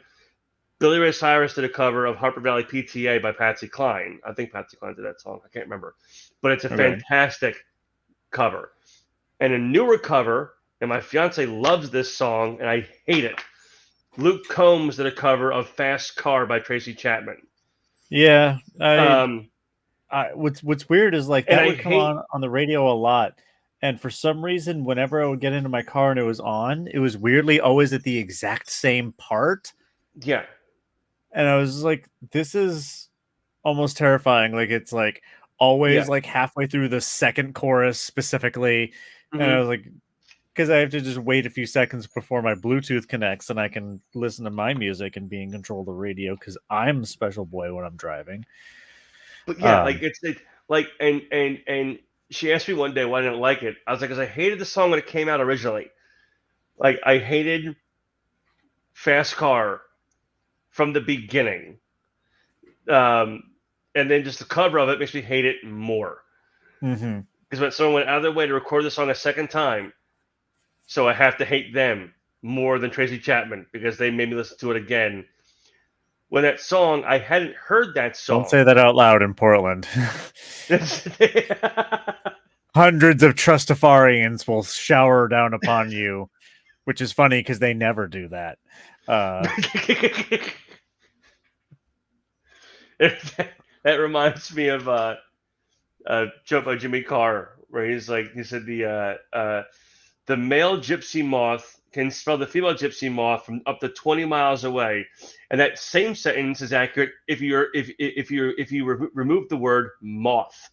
Billy Ray Cyrus did a cover of Harper Valley PTA by Patsy Cline. I think Patsy Cline did that song. I can't remember. But it's a fantastic cover. And a newer cover, and my fiance loves this song, and I hate it. Luke Combs did a cover of Fast Car by Tracy Chapman. Yeah. What's weird is like that would come on the radio a lot. And for some reason, whenever I would get into my car and it was on, it was weirdly always at the exact same part. Yeah. And I was like, this is almost terrifying. Like, it's like always like halfway through the second chorus specifically. Mm-hmm. And I was like, because I have to just wait a few seconds before my Bluetooth connects and I can listen to my music and be in control of the radio because I'm a special boy when I'm driving. But yeah, and she asked me one day why I didn't like it. I was like, because I hated the song when it came out originally. Like, I hated Fast Car from the beginning. And then just the cover of it makes me hate it more. Mm-hmm. Because when someone went out of their way to record the song a second time, so I have to hate them more than Tracy Chapman because they made me listen to it again. When that song, I hadn't heard that song. Don't say that out loud in Portland. Hundreds of Trustafarians will shower down upon you, which is funny because they never do that. That reminds me of a joke by Jimmy Carr, where he said the male gypsy moth can smell the female gypsy moth from up to 20 miles away, and that same sentence is accurate if you remove the word moth.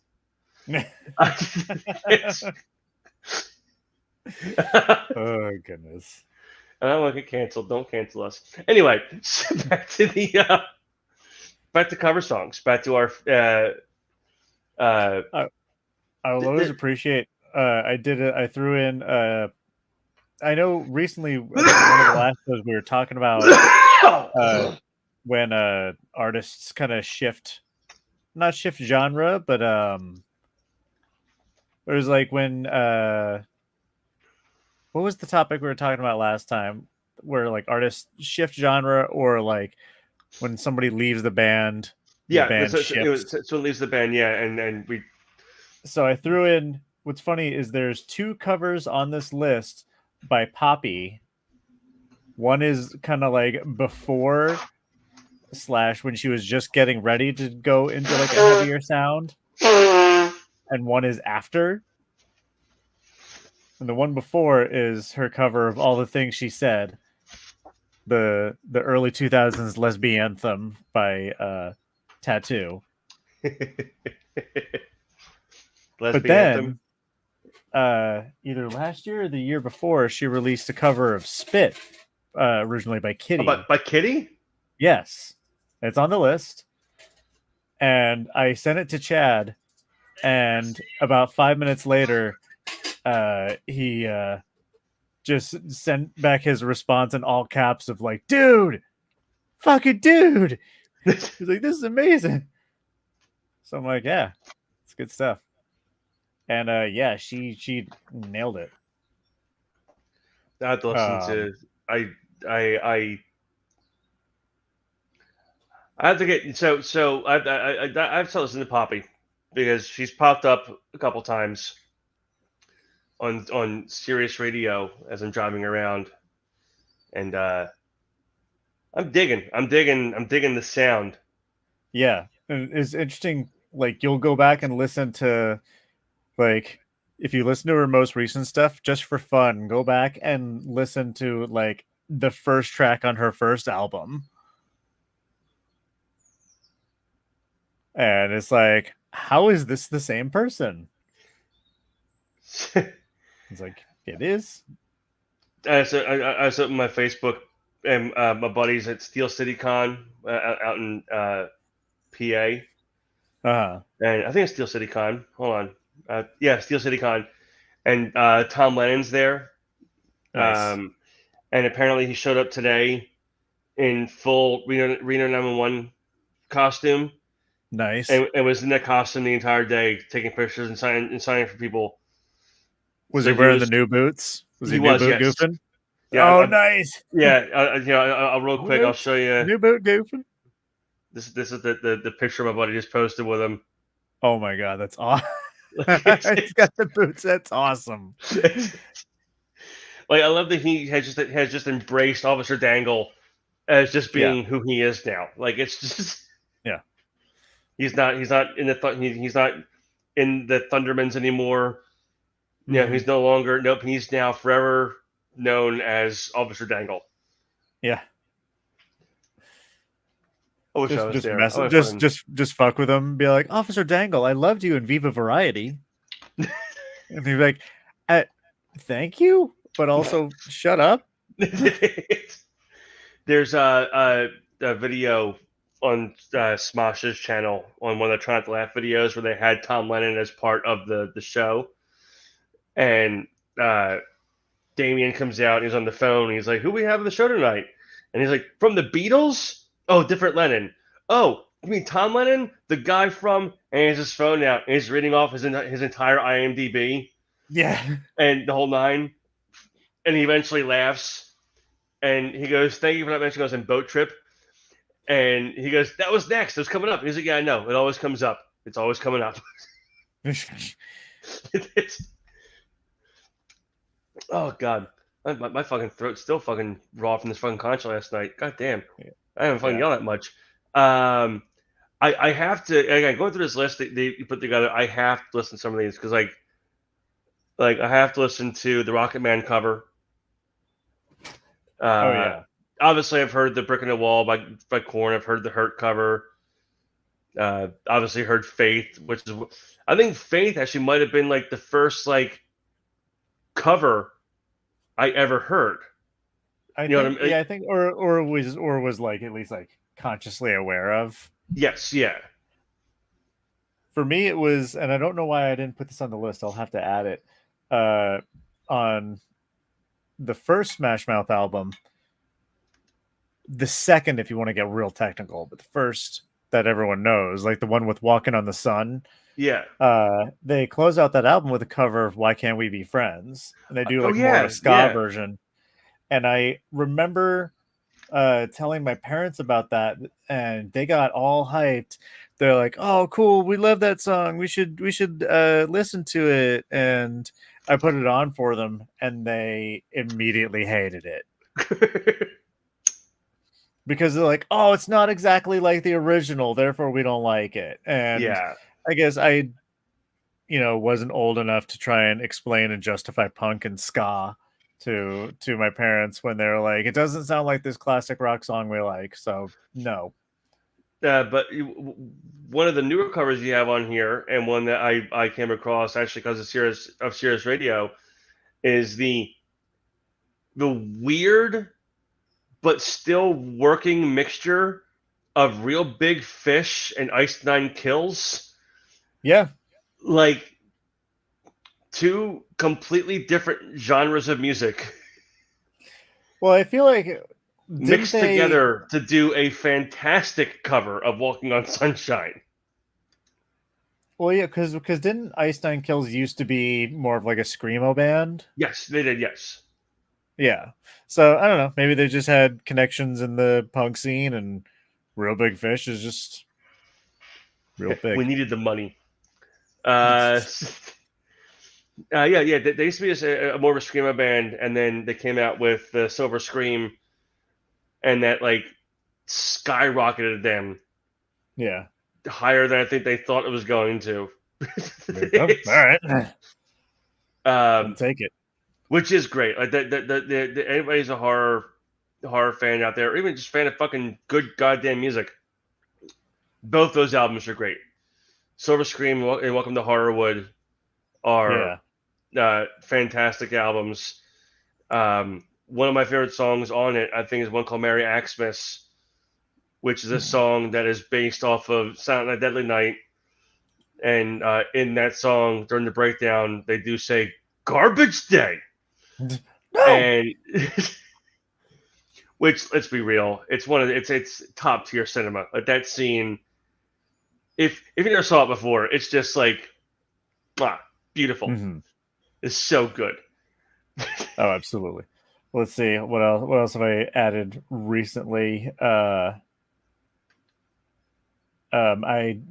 Oh goodness! I don't want to get canceled. Don't cancel us. Anyway, so back to cover songs. Back to our I will always appreciate. I did it. I threw in. I know recently, I think one of the last shows we were talking about when artists kind of not shift genre, but it was like when what was the topic we were talking about last time? Where like artists shift genre, or like when somebody leaves the band, the band shifts. So it leaves the band, yeah, and we. So I threw in. What's funny is there's 2 covers on this list by Poppy. One is kind of like before / when she was just getting ready to go into like a heavier sound, and one is after. And the one before is her cover of All the Things She Said, the early 2000s lesbian anthem by Tattoo. But then, either last year or the year before, she released a cover of Spit, originally by Kitty. By Kitty? Yes. It's on the list. And I sent it to Chad, and about 5 minutes later, he just sent back his response in all caps of like, dude, fucking dude. He's like, this is amazing. So I'm like, yeah, it's good stuff. And yeah, she nailed it. I have to listen to. I have to get so I have to listen to Poppy because she's popped up a couple times on Sirius Radio as I'm driving around, and I'm digging the sound. Yeah, and it's interesting. Like you'll go back and listen to, like, if you listen to her most recent stuff just for fun, go back and listen to like the first track on her first album. And it's like, how is this the same person? It's like, it is. I was up on my Facebook, and my buddies at Steel City Con out in PA. Uh-huh. And I think it's Steel City Con. Hold on. Yeah, Steel City Con. And Tom Lennon's there. Nice. And apparently he showed up today in full Reno 911 costume. Nice. And was in that costume the entire day, taking pictures and signing for people. Was he wearing the new boots? Was he new boot yes. goofing? Yeah, oh, nice. Yeah, I'll real quick. I'll show you. New boot goofing. This is the picture my buddy just posted with him. Oh my god, that's awesome. He's got the boots. That's awesome. Like I love that he has just embraced Officer Dangle as just being who he is now. Like it's just He's not in the he's not in the Thundermans anymore. Mm-hmm. Yeah, he's no longer. Nope, he's now forever known as Officer Dangle. Yeah. I wish I was there. Just fuck with him. Be like, Officer Dangle, I loved you in Viva Variety. And he'd be like, thank you, but also shut up. There's a video on Smosh's channel on one of the Try Not to Laugh videos where they had Tom Lennon as part of the show, and Damien comes out and he's on the phone and he's like, who we have on the show tonight? And he's like, from the Beatles? Oh, different Lennon. Oh, you mean Tom Lennon? The guy from... And he has his phone out and he's reading off his entire IMDb. Yeah. And the whole 9. And he eventually laughs. And he goes, thank you for not mentioning I was in Boat Trip. And he goes, that was next. It was coming up. He's like, yeah, I know. It always comes up. It's always coming up. Oh, God. My fucking throat's still fucking raw from this fucking concha last night. God damn. I haven't fucking yelled that much. I have to, again, going through this list that you put together, I have to listen to some of these because, like I have to listen to the Rocket Man cover. Oh, yeah. Obviously, I've heard the Brick in the Wall by Korn. I've heard the Hurt cover. Obviously, heard Faith, which is, I think Faith actually might have been like the first like cover I ever heard. I You know what think I mean? yeah, I think or was like at least like consciously aware of. Yes, yeah. For me it was, and I don't know why I didn't put this on the list. I'll have to add it. On the first Smash Mouth album, the second, if you want to get real technical, but the first that everyone knows, like the one with Walking on the Sun, Yeah. they close out that album with a cover of Why Can't We Be Friends? And they do Oh like more of a yeah, ska yeah. version. And I remember telling my parents about that, and they got all hyped. They're like, "Oh, cool! We love that song. We should listen to it." And I put it on for them, and they immediately hated it because they're like, "Oh, it's not exactly like the original, therefore we don't like it." And Yeah. I guess I, wasn't old enough to try and explain and justify punk and ska to my parents when they're like, "It doesn't sound like this classic rock song we like." So no. But one of the newer covers you have on here, and one that I came across actually because of Sirius Radio, is the weird but still working mixture of Real Big Fish and Ice Nine Kills. Yeah. Like two completely different genres of music Well, I feel like mixed together to do a fantastic cover of Walking on Sunshine. Well, yeah, because didn't Ice Nine Kills used to be more of like a screamo band? Yes, they did. Yes. Yeah. So I don't know. Maybe they just had connections in the punk scene, and Real Big Fish is just real We big. needed the money. Yeah. They used to be a more of a screamo band, and then they came out with the Silver Scream, and that like skyrocketed them Yeah. higher than I think they thought it was going to. All right. I'll um, take it. which is great. Like anybody's a horror fan out there, or even just fan of fucking good goddamn music. Both those albums are great. Silver Scream and Welcome to Horrorwood are fantastic albums. One of my favorite songs on it, I think, is one called Merry Xmas, which is a song that is based off of Silent Night, Deadly Night. And in that song, during the breakdown, they do say "Garbage Day," No. and which, let's be real, it's top tier cinema. Like that scene, if you never saw it before, it's just like, beautiful. Mhm. It's so good. Oh, absolutely. Let's see what else. What else have I added recently? I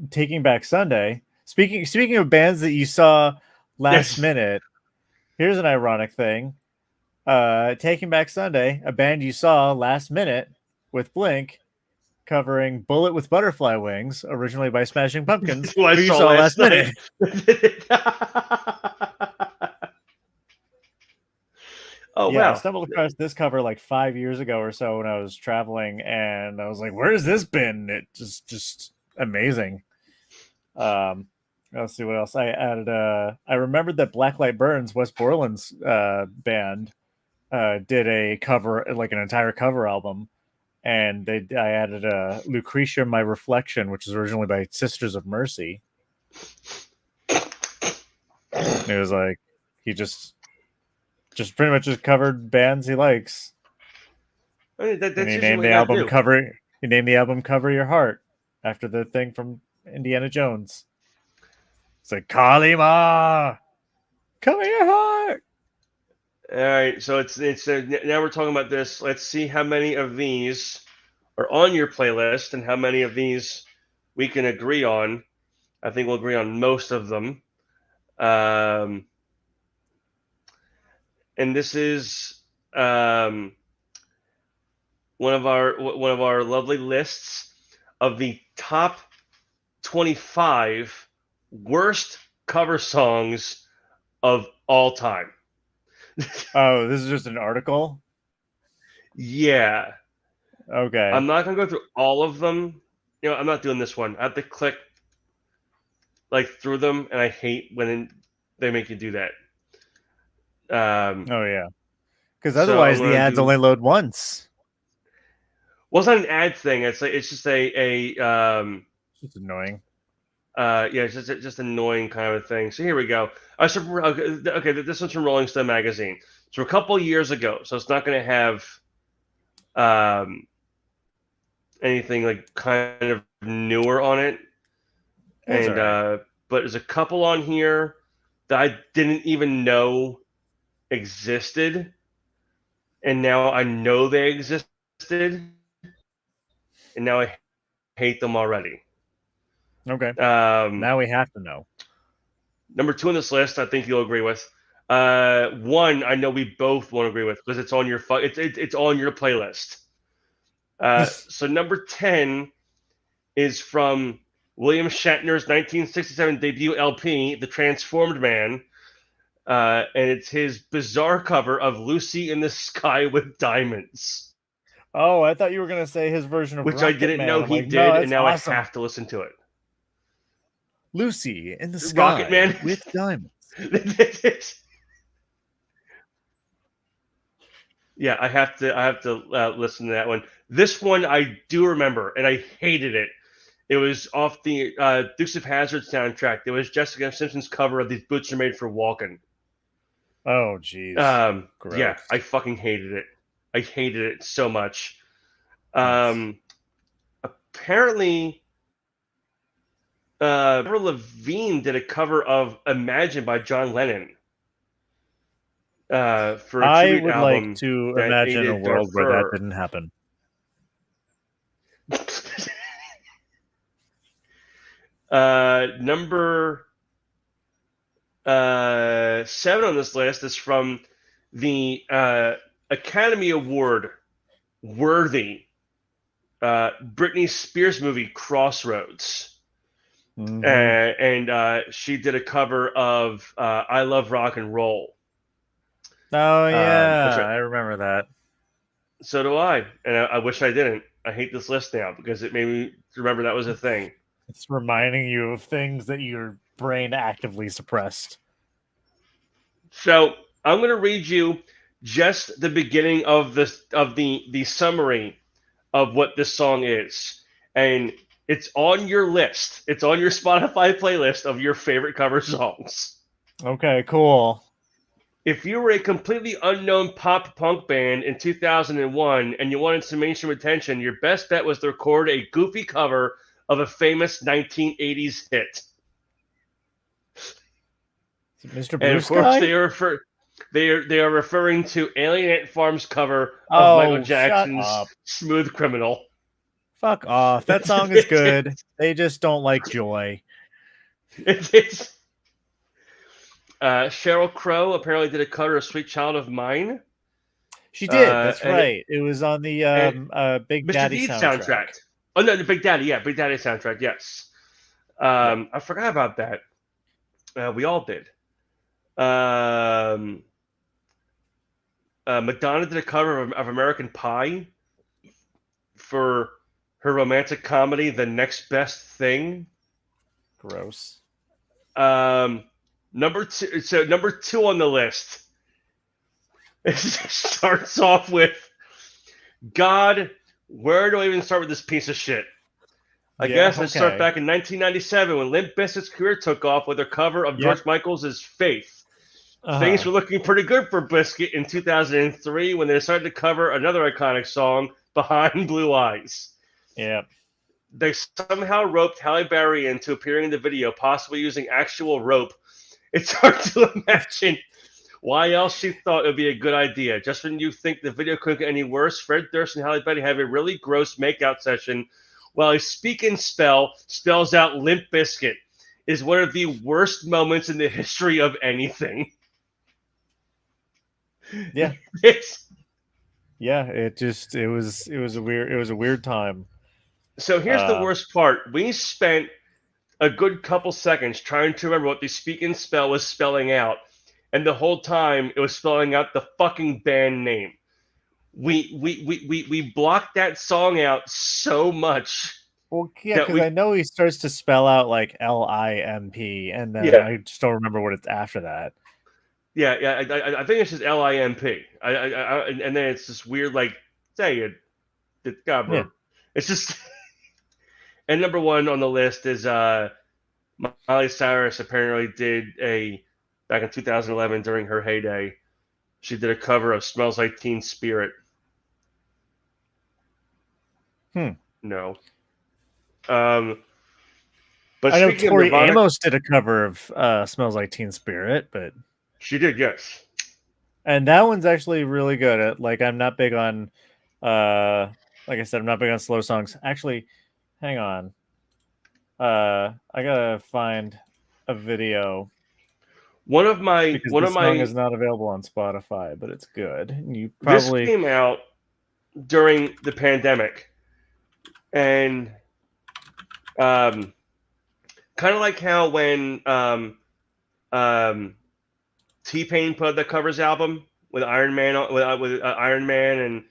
Taking Back Sunday. Speaking of bands that you saw last Yes. minute, here's an ironic thing. Taking Back Sunday, a band you saw last minute with Blink, covering Bullet with Butterfly Wings, originally by Smashing Pumpkins, Who I who you saw saw last last minute. Oh Yeah, I wow! stumbled across this cover like 5 years ago or so when I was traveling, and I was like, "Where's this been?" It just amazing. Let's see what else I added. I remembered that Blacklight Burns, Wes Borland's band, did a cover, like an entire cover album, and I added Lucretia, My Reflection, which was originally by Sisters of Mercy. And it was like he just pretty much just covered bands he likes. I mean, that's And he usually named what the you gotta album do. cover. He named the album "Cover Your Heart" after the thing from Indiana Jones. It's like Kalima, cover your heart. All right, so it's now we're talking about this. Let's see how many of these are on your playlist and how many of these we can agree on. I think we'll agree on most of them. And this is one of our lovely lists of the top 25 worst cover songs of all time. Oh, this is just an article. Yeah. Okay. I'm not gonna go through all of them. I'm not doing this one. I have to click like through them, and I hate when they make you do that. Oh yeah. Because So otherwise I'm the gonna ads do- only load once. Well, it's not an ad thing. It's just It's annoying. yeah, it's just annoying kind of a thing. So here we go. Okay, this one's from Rolling Stone magazine. So a couple years ago, so it's not going to have um, anything like kind of newer on it. That's And all right. but there's a couple on here that I didn't even know existed, and now I know they existed, and now I hate them already. Okay. Um, Now we have to know. Number 2 on this list, I think you'll agree with. One, I know we both won't agree with because it's on your it's on your playlist. So number 10 is from William Shatner's 1967 debut LP, The Transformed Man, and it's his bizarre cover of "Lucy in the Sky with Diamonds," Oh, I thought you were gonna say his version of which I Rocket didn't Man. know I'm he like, no, did, and that's now awesome. I have to listen to it. Lucy in the Sky Rocket Man with Diamonds. Yeah, I have to listen to that one. This one I do remember, and I hated it. It was off the Dukes of Hazzard soundtrack. It was Jessica Simpson's cover of "These Boots Are Made for Walking." Oh, jeez. Yeah, Gross. I fucking hated it. I hated it so much. Nice. Apparently, Avril Lavigne did a cover of "Imagine" by John Lennon for a I tribute would like album to that imagine a aided world where that her. didn't happen. Number 7 on this list is from the Academy Award worthy Britney Spears movie Crossroads. Mhm. And she did a cover of "I Love Rock and Roll." Oh yeah, which I remember that. So do I, and I wish I didn't. I hate this list now because it made me remember that was a thing. It's reminding you of things that your brain actively suppressed. So I'm going to read you just the beginning of the summary of what this song is, and it's on your list. It's on your Spotify playlist of your favorite cover songs. Okay, cool. If you were a completely unknown pop punk band in 2001 and you wanted some mainstream attention, your best bet was to record a goofy cover of a famous 1980s hit. Mr. And Blue of course, Sky? they are referring to Alien Ant Farm's cover of Michael Oh, shut Jackson's up. "Smooth Criminal." Fuck off. That song is good. They just don't like Joy. It's Sheryl Crow apparently did a cover of "Sweet Child of Mine." She did. That's and right. It was on the Big Mr. Daddy Deeds soundtrack. Oh no, the Big Daddy, yeah, Big Daddy soundtrack, yes. I forgot about that. We all did. Madonna did a cover of American Pie for her romantic comedy, The Next Best Thing. Gross. Number 2. So number 2 on the list. It starts off with, God, where do I even start with this piece of shit? I guess I start back in 1997 when Limp Bizkit's career took off with their cover of George Michael's "Faith." Things were looking pretty good for Bizkit in 2003 when they decided to cover another iconic song, "Behind Blue Eyes." Yeah. They somehow roped Halle Berry into appearing in the video, possibly using actual rope. It's hard to imagine why else she thought it would be a good idea. Just when you think the video couldn't get any worse, Fred Durst and Halle Berry have a really gross makeout session while a Speak and Spell spells out Limp Bizkit. Is one of the worst moments in the history of anything. Yeah. It was a weird time. So here's the worst part. We spent a good couple seconds trying to remember what the Speak and Spell was spelling out, and the whole time it was spelling out the fucking band name. We blocked that song out so much. Well, yeah, because I know he starts to spell out like LIMP, and then I just don't remember what it's after that. Yeah, I think it's just LIMP. And then it's this weird like say it. Yeah. It's just and number one on the list is Miley Cyrus apparently did a back in 2011 during her heyday. She did a cover of "Smells Like Teen Spirit." No. But I know speaking of Tori Nirvana, Amos did a cover of "Smells Like Teen Spirit," but she did, yes. and that one's actually really good. Like I'm not big on, like I said, I'm not big on slow songs. Actually, hang on. I gotta find a video One of because my this song is not available on Spotify, but it's good. You this probably came out during the pandemic, and kind of like how when T-Pain put out the covers album with Iron Man with Iron Man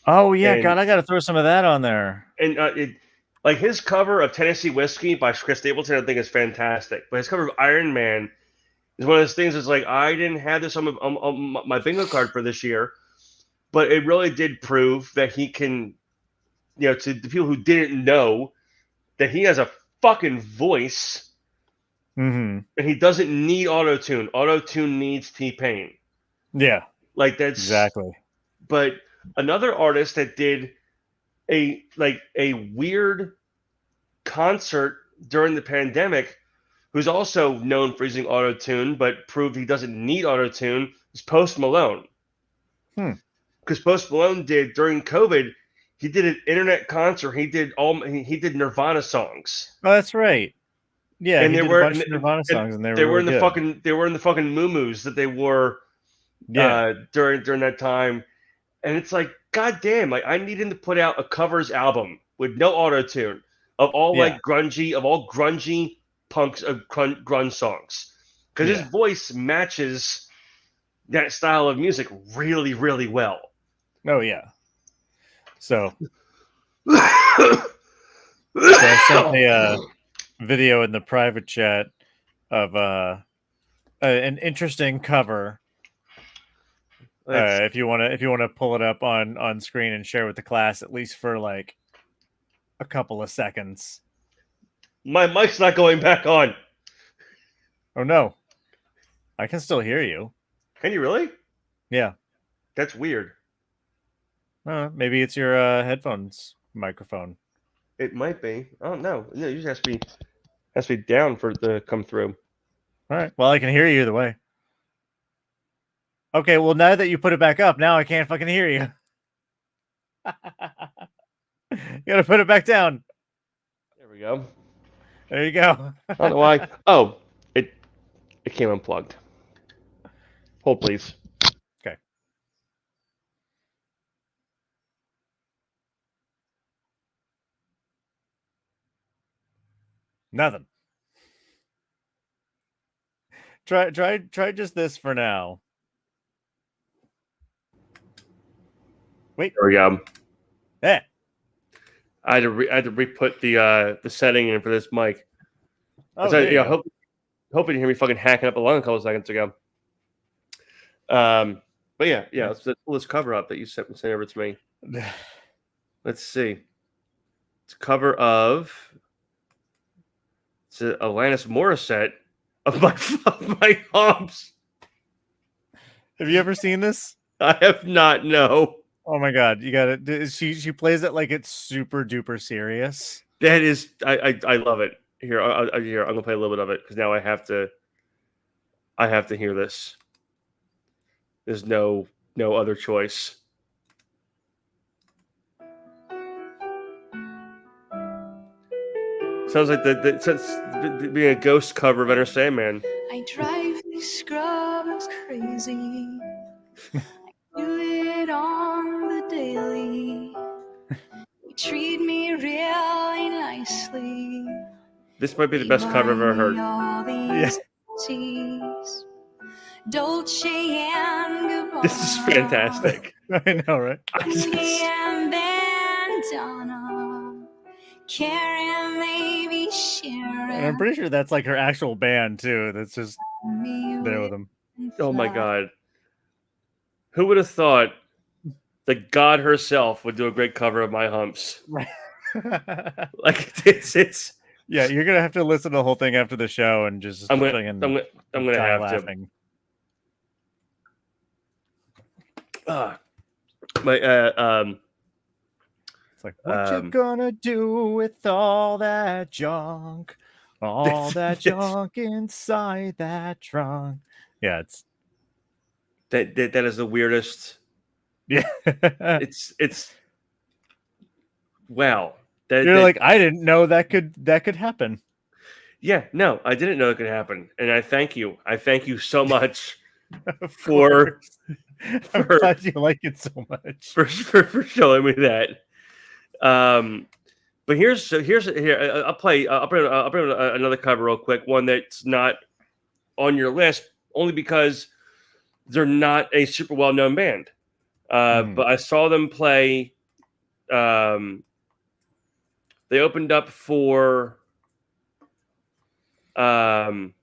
oh yeah, and God, I gotta throw some of that on there. like his cover of Tennessee Whiskey by Chris Stapleton, I think is fantastic. But his cover of Iron Man is one of those things. That's like I didn't have this on my bingo card for this year, but it really did prove that he can, to the people who didn't know, that he has a fucking voice, Mm-hmm. and he doesn't need auto tune. Auto tune needs T-Pain. Yeah, Like that's exactly. But another artist that did a weird concert during the pandemic, who's also known for using auto tune, but proved he doesn't need auto tune, is Post Malone. Because Post Malone did during COVID, he did an internet concert. He did Nirvana songs. Oh, that's right. Yeah, and he there did were a bunch of Nirvana songs, and they were in really the fucking muumuus that they wore during that time. And it's like, goddamn, like I need him to put out a covers album with no auto tune of all grungy punks of grunge songs, because his voice matches that style of music really, really well. Oh yeah. So I sent a video in the private chat of an interesting cover. If you want to pull it up on screen and share with the class, at least for like a couple of seconds. My mic's not going back on. Oh no, I can still hear you. Can you really? Yeah, that's weird. Maybe it's your headphones microphone. It might be. Oh no, it usually has to be down for it to come through. All right. Well, I can hear you either way. Okay. Well, now that you put it back up, now I can't fucking hear you. You gotta put it back down. There we go. There you go. I don't know why. Oh, it came unplugged. Hold, please. Okay. Nothing. Try just this for now. Wait. There we go. Yeah. I had to re-put the setting in for this mic. Oh, hoping you hear me fucking hacking up a lung a couple of seconds ago. But yeah. Let's pull this cover up that you sent over to me. Let's see. It's a cover of Alanis Morissette of my humps. Have you ever seen this? I have not. No. Oh my god, you got it. She plays it like it's super duper serious. That is, I love it. Here, I'm gonna play a little bit of it because now I have to hear this. There's no other choice. Sounds like the being a ghost cover of Enter Sandman. I drive these scrubbers crazy. I do it on the daily. They treat me really nicely. This might be the best cover I've ever heard. Yes. Dolce and Gabbana. This is fantastic. I know, right? And bandana. Karen, maybe Sharon. And I'm pretty sure that's like her actual band too. That's just there with them. Oh my God. Who would have thought that God herself would do a great cover of My Humps? Right. Like it's. Yeah, you're gonna have to listen to the whole thing after the show and just I'm fucking gonna die have laughing. to. My It's like, what you gonna do with all that junk? All that junk inside that trunk. Yeah, it's that is the weirdest. yeah. It's wow. You're like, I didn't know that could happen. Yeah, no, I didn't know it could happen, and I thank you. I thank you so much for I'm glad you like it so much for showing me that. But here. I'll bring another cover real quick. One that's not on your list, only because they're not a super well known band. But I saw them play. They opened up for. Drowning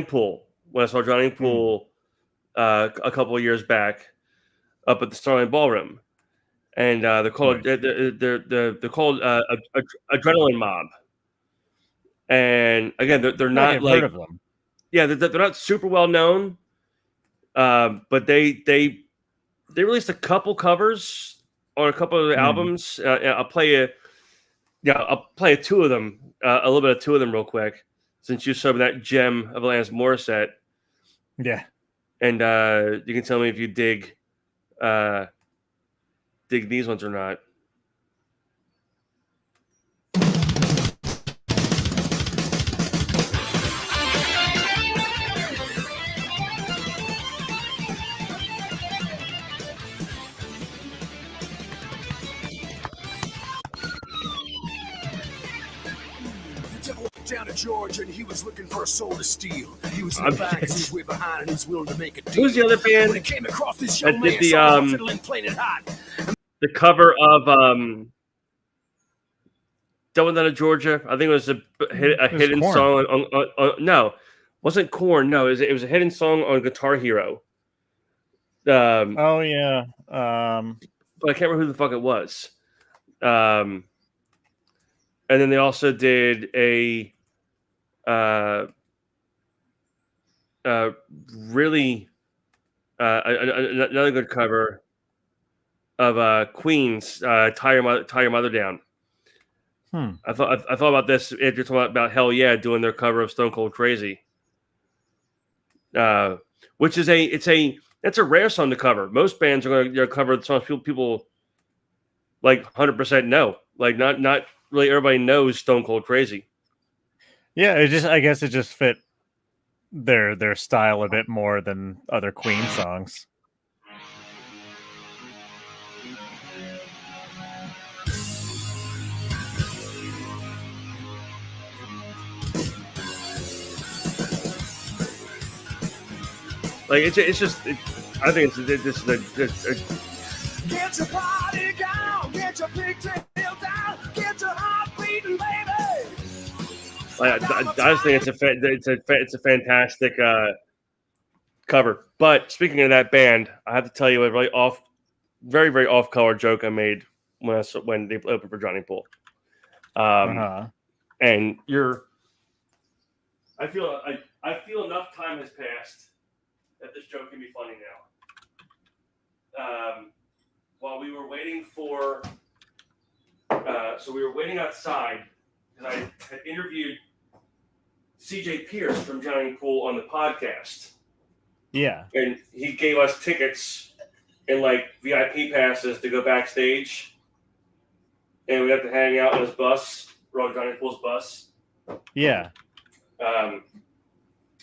Pool. When I saw Drowning Pool a couple of years back up at the Starlight Ballroom, and they're called they're called Adrenaline Mob. And again, they're not I've like heard of them. Yeah, they're not super well known, but they released a couple covers on a couple of the albums. I'll play two of them, a little bit of two of them real quick, since you showed me that gem of Alanis Morissette. Yeah. And you can tell me if you dig these ones or not. Down to Georgia and he was looking for a soul to steal. He was in the back, he was way behind, and he's willing to make a deal. Who's the other band when he came across this young that man, did playing it hot. The cover of Down to Georgia? I think it was a hidden Korn. song on no, wasn't Korn. No, it was a hidden song on Guitar Hero. Oh yeah. But I can't remember who the fuck it was. And then they also did a really another good cover of Queen's "Tie Your Mother Down." I thought about this if you're talking about Hell Yeah doing their cover of Stone Cold Crazy, which is it's a rare song to cover. Most bands are going to cover the songs people like 100% know. Like not really everybody knows Stone Cold Crazy. Yeah, I guess it just fit their style a bit more than other Queen songs. Like I think it's Get your body down, get your pigtail down, get your heart beating, baby. Like, I just think it's a fantastic cover. But speaking of that band, I have to tell you a really very very off color joke I made when they opened for Drowning Pool. And I feel enough time has passed that this joke can be funny now. While we were waiting for, so we were waiting outside because I had interviewed CJ Pierce from Drowning Pool on the podcast. Yeah. And he gave us tickets and like VIP passes to go backstage. And we got to hang out on his bus, on Drowning Pool's bus. Yeah.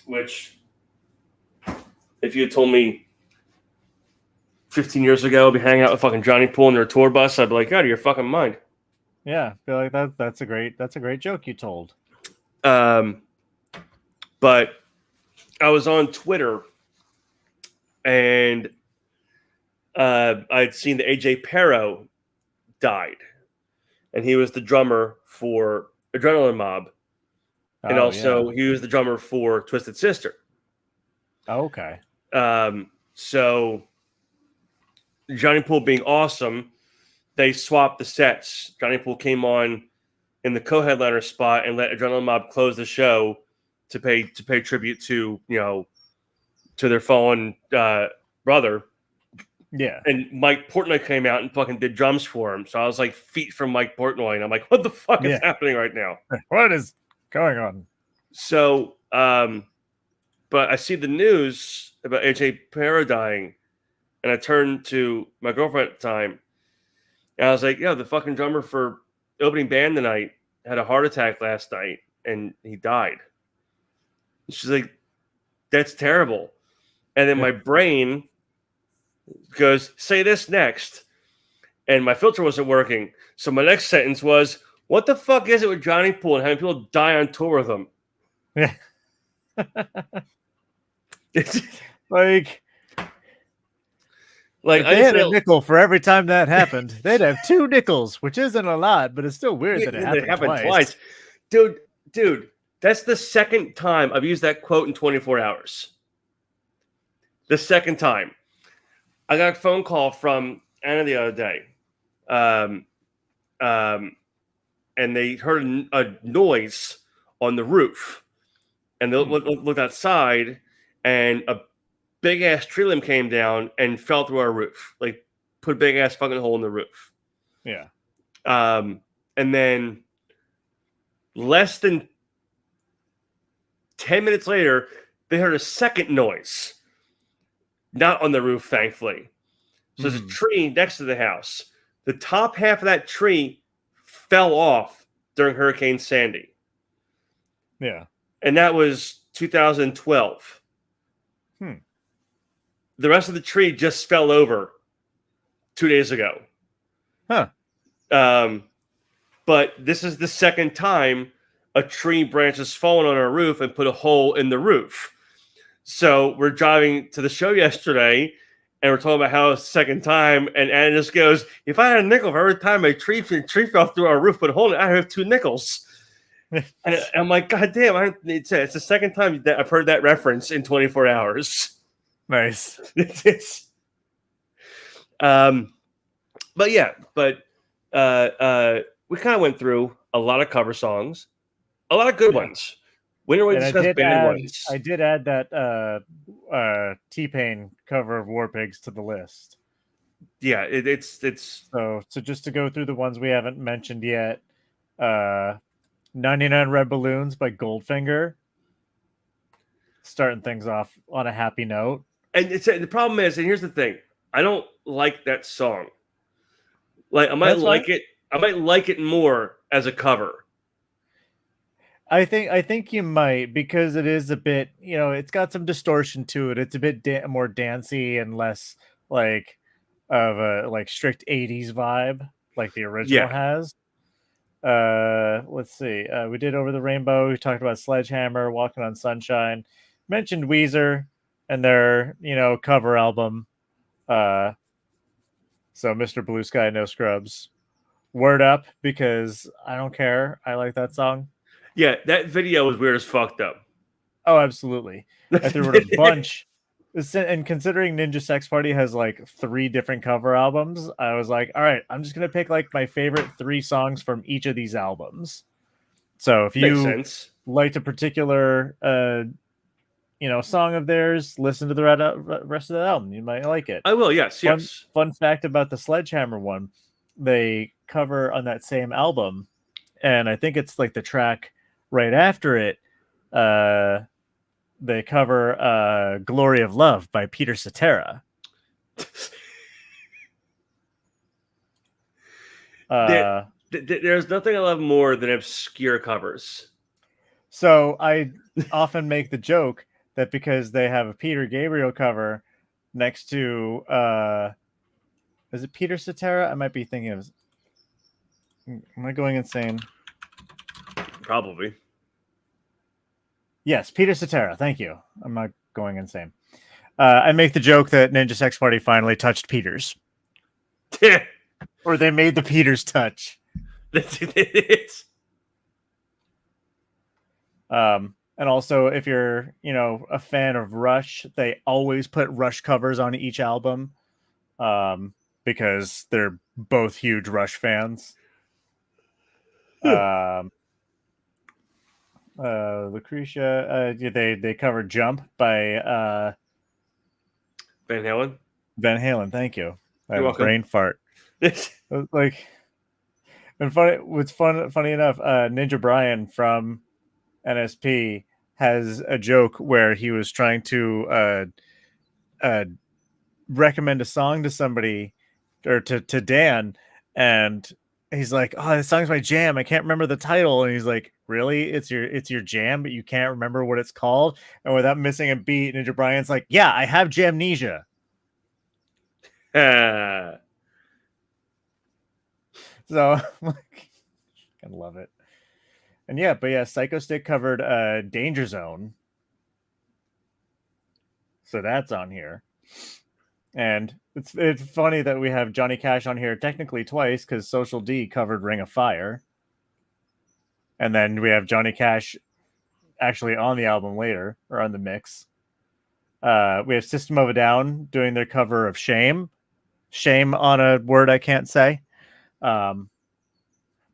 Which, if you had told me 15 years ago I'd be hanging out with fucking Drowning Pool in their tour bus, I'd be like, out of your fucking mind. Yeah, I feel like that's a great joke you told. But I was on Twitter and I'd seen that AJ Pero died, and he was the drummer for Adrenaline Mob. and Oh, also he was the drummer for Twisted Sister. Okay. So Johnny Poole being awesome, they swapped the sets. Johnny Poole came on in the co-headliner spot and let Adrenaline Mob close the show to pay tribute to their fallen brother. Yeah. And Mike Portnoy came out and fucking did drums for him. So I was like feet from Mike Portnoy, and I'm like, what the fuck is Yeah. happening right now? What is going on? So, but I see the news about AJ Pero dying, and I turned to my girlfriend at the time, and I was like, "Yo, the fucking drummer for the opening band tonight had a heart attack last night, and he died." And she's like, "That's terrible." And then my brain goes, "Say this next," and my filter wasn't working. So my next sentence was, "What the fuck is it with Johnny Poole and having people die on tour with him?" Yeah. It's Like like if they had a nickel for every time that happened, they'd have 2 nickels, which isn't a lot, but it's still weird that it happened twice. Dude, that's the second time I've used that quote in 24 hours. The second time. I got a phone call from Anna the other day. And they heard a noise on the roof. And they looked outside, and a big ass tree limb came down and fell through our roof. Like, put a big ass fucking hole in the roof. Yeah. And then less than 10 minutes later, they heard a second noise. Not on the roof, thankfully. So there's a tree next to the house. The top half of that tree fell off during Hurricane Sandy. Yeah. And that was 2012. The rest of the tree just fell over 2 days ago. Huh. But this is the second time a tree branch has fallen on our roof and put a hole in the roof. So we're driving to the show yesterday, and we're talking about how it's the second time, and Anna just goes, "If I had a nickel for every time a tree fell through our roof, put a hole in it, I'd have 2 nickels." And I'm like, God damn, it's the second time that I've heard that reference in 24 hours. Nice. But yeah, we kind of went through a lot of cover songs, a lot of good ones. When are we discuss band ones? I did add that T-Pain cover of War Pigs to the list. Yeah, it's so just to go through the ones we haven't mentioned yet. 99 Red Balloons by Goldfinger. Starting things off on a happy note. And the problem is, and here's the thing, I don't like that song. Like I might like it more as a cover. I think you might, because it is a bit, it's got some distortion to it. It's a bit more dancey and less like of a strict 80s vibe like the original has. Let's see. We did Over the Rainbow. We talked about Sledgehammer, Walking on Sunshine. Mentioned Weezer and their, cover album. So Mr. Blue Sky, No Scrubs. Word Up, because I don't care. I like that song. Yeah, that video was weird as fucked up. Oh, absolutely. I threw it a bunch. And considering Ninja Sex Party has 3 different cover albums, I was like, all right, I'm just going to pick my favorite 3 songs from each of these albums. So if you liked a particular, song of theirs, listen to the rest of the album. You might like it. I will, yes. Fun fact about the Sledgehammer one, they cover on that same album, and I think it's the track right after it, they cover Glory of Love by Peter Cetera. There's nothing I love more than obscure covers. So I often make the joke that because they have a Peter Gabriel cover next to is it Peter Cetera? I might be thinking of. Am I going insane? Probably. Yes, Peter Cetera. Thank you. I'm not going insane. I make the joke that Ninja Sex Party finally touched Peters. Or they made the Peters touch. And also, if you're, a fan of Rush, they always put Rush covers on each album, because they're both huge Rush fans. Lucretia, they covered "Jump" by Van Halen. Van Halen. Thank you. I You're had a welcome. brain fart. Like, and funny enough, Ninja Brian from NSP has a joke where he was trying to recommend a song to somebody, or to Dan, and he's like, "Oh, this song's my jam. I can't remember the title." And he's like, "Really? It's your jam, but you can't remember what it's called?" And without missing a beat, Ninja Brian's like, "Yeah, I have Jamnesia." So, like, I love it. And yeah, but yeah, Psycho Stick covered Danger Zone. So that's on here. And it's funny that we have Johnny Cash on here technically twice, because Social D covered Ring of Fire. And then we have Johnny Cash actually on the album later, or on the mix. We have System of a Down doing their cover of Shame. Shame on a word I can't say. By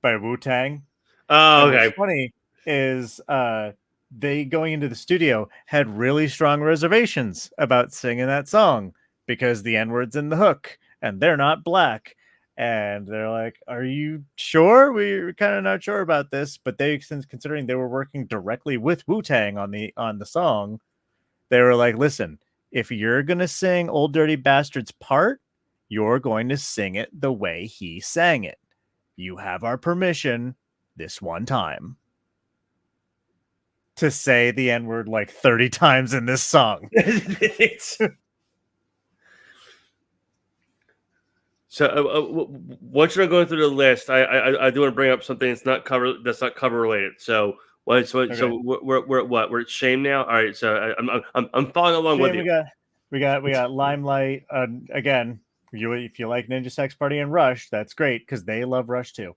Wu-Tang. Oh, And okay. what's funny is they, going into the studio, had really strong reservations about singing that song because the N-word's in the hook and they're not black. And they're like, "Are you sure? We're kind of not sure about this." But they, since considering they were working directly with Wu-Tang on the song, they were like, "Listen, if you're gonna sing Old Dirty Bastard's part, you're going to sing it the way he sang it. You have our permission this one time to say the N-word like 30 times in this song." So once you're going through the list, I do want to bring up something that's not cover related. So what? So Okay. we're at what? We're at Shame now. All right. So I'm following along with you. We got Limelight. Again, if you like Ninja Sex Party and Rush, that's great because they love Rush too.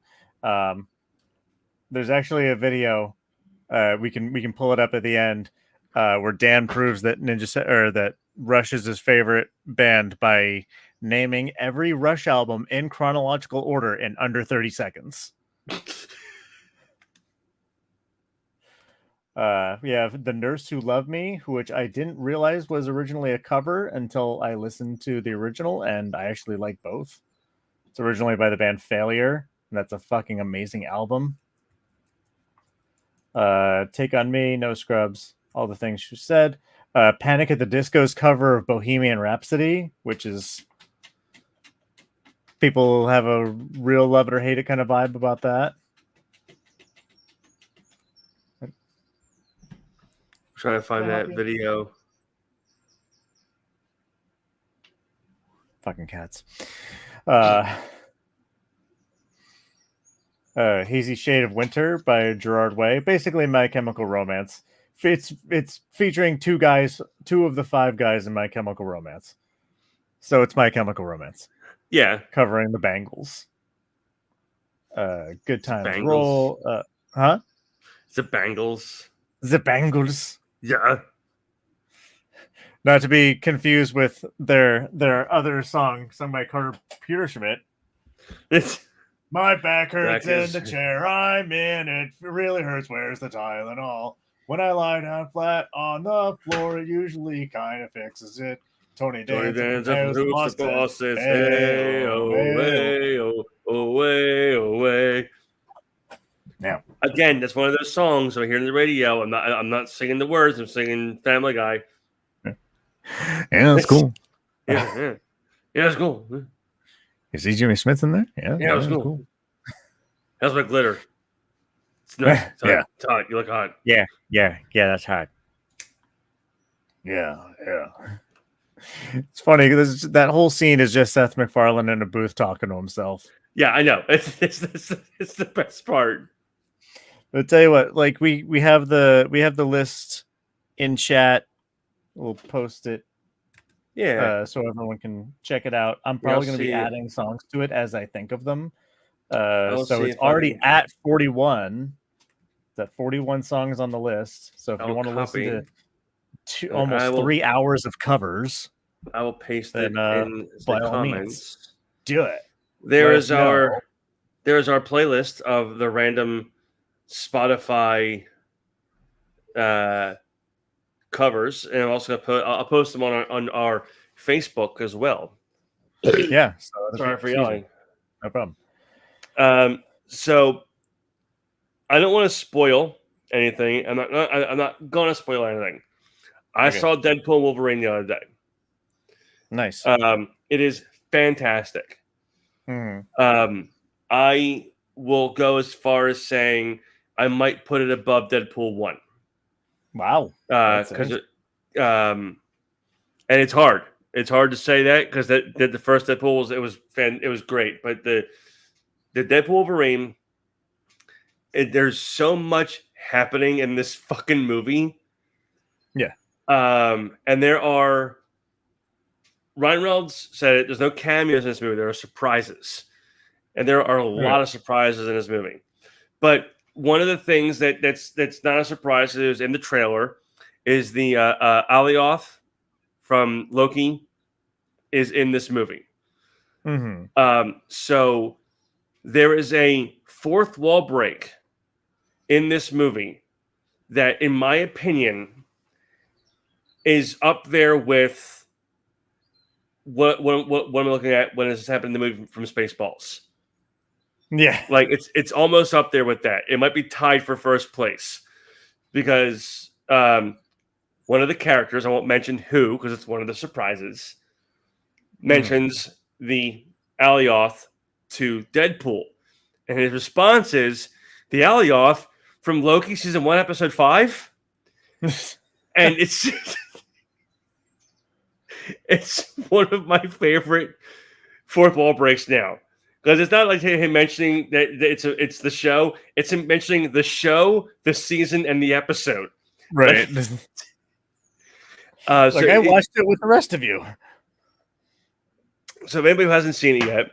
There's actually a video. We can pull it up at the end, where Dan proves that that Rush is his favorite band by naming every Rush album in chronological order in under 30 seconds. We have The Nurse Who Loved Me, which I didn't realize was originally a cover until I listened to the original, and I actually like both. It's originally by the band Failure, and that's a fucking amazing album. Take on Me, No Scrubs, all the things she said. Panic at the Disco's cover of Bohemian Rhapsody, which is, people have a real love it or hate it kind of vibe about that. Trying to find that video. Fucking cats. Hazy Shade of Winter by Gerard Way. Basically My Chemical Romance. It's featuring two of the five guys in My Chemical Romance. So it's My Chemical Romance. Yeah. Covering the Bangles. Good Times Bangles. Roll. Huh? The Bangles. The Bangles. Yeah. Not to be confused with their other song sung by Carter Peterschmidt. It's My back hurts in the chair I'm in. It really hurts. Where's the Tylenol? When I lie down flat on the floor, it usually kind of fixes it. Tony Danza, the boss says, hey, away. Now, again, that's one of those songs I hear on the radio. I'm not singing the words. I'm singing Family Guy. Yeah, that's cool. Yeah, that's cool. You see Jimmy Smith in there? Yeah, that's cool. How's my glitter? It's nice. Yeah. It's hot. You look hot. Yeah, that's hot. Yeah. It's funny because that whole scene is just Seth MacFarlane in a booth talking to himself. Yeah, I know. It's the best part. But I'll tell you what, like we have the list in chat. We'll post it. Yeah. So everyone can check it out. I'm probably going to be adding songs to it as I think of them. So it's already at 41. that 41 songs on the list. So if you I'll want to listen to And almost 3 hours of covers, I will paste then it in by the all comments. means, do it. There Let is us know. our playlist of the random Spotify covers, and I'm also gonna I'll post them on our Facebook as well. Yeah. Sorry for yelling. No problem. So I don't want to spoil anything. I'm not gonna spoil anything. I Okay. saw Deadpool Wolverine the other day. Nice. It is fantastic. Mhm. I will go as far as saying I might put it above Deadpool 1. Wow. Because and it's hard. It's hard to say that because the first Deadpool it was great, but the Deadpool Wolverine, there's so much happening in this fucking movie. Yeah. And there are Ryan Reynolds said it. There's no cameos in this movie. There are surprises, and there are a lot of surprises in this movie. But one of the things that's not a surprise is in the trailer is the Alioth from Loki is in this movie. Mm-hmm. So there is a fourth wall break in this movie that, in my opinion, is up there with what I'm looking at when this happened in the movie from Spaceballs. Yeah. Like it's almost up there with that. It might be tied for first place because one of the characters, I won't mention who because it's one of the surprises, mentions the Alioth to Deadpool. And his response is the Alioth from Loki season 1, episode 5. And it's one of my favorite fourth wall breaks now. Because it's not like him mentioning that it's the show. It's him mentioning the show, the season, and the episode. Right. I watched it with the rest of you. So if anybody who hasn't seen it yet,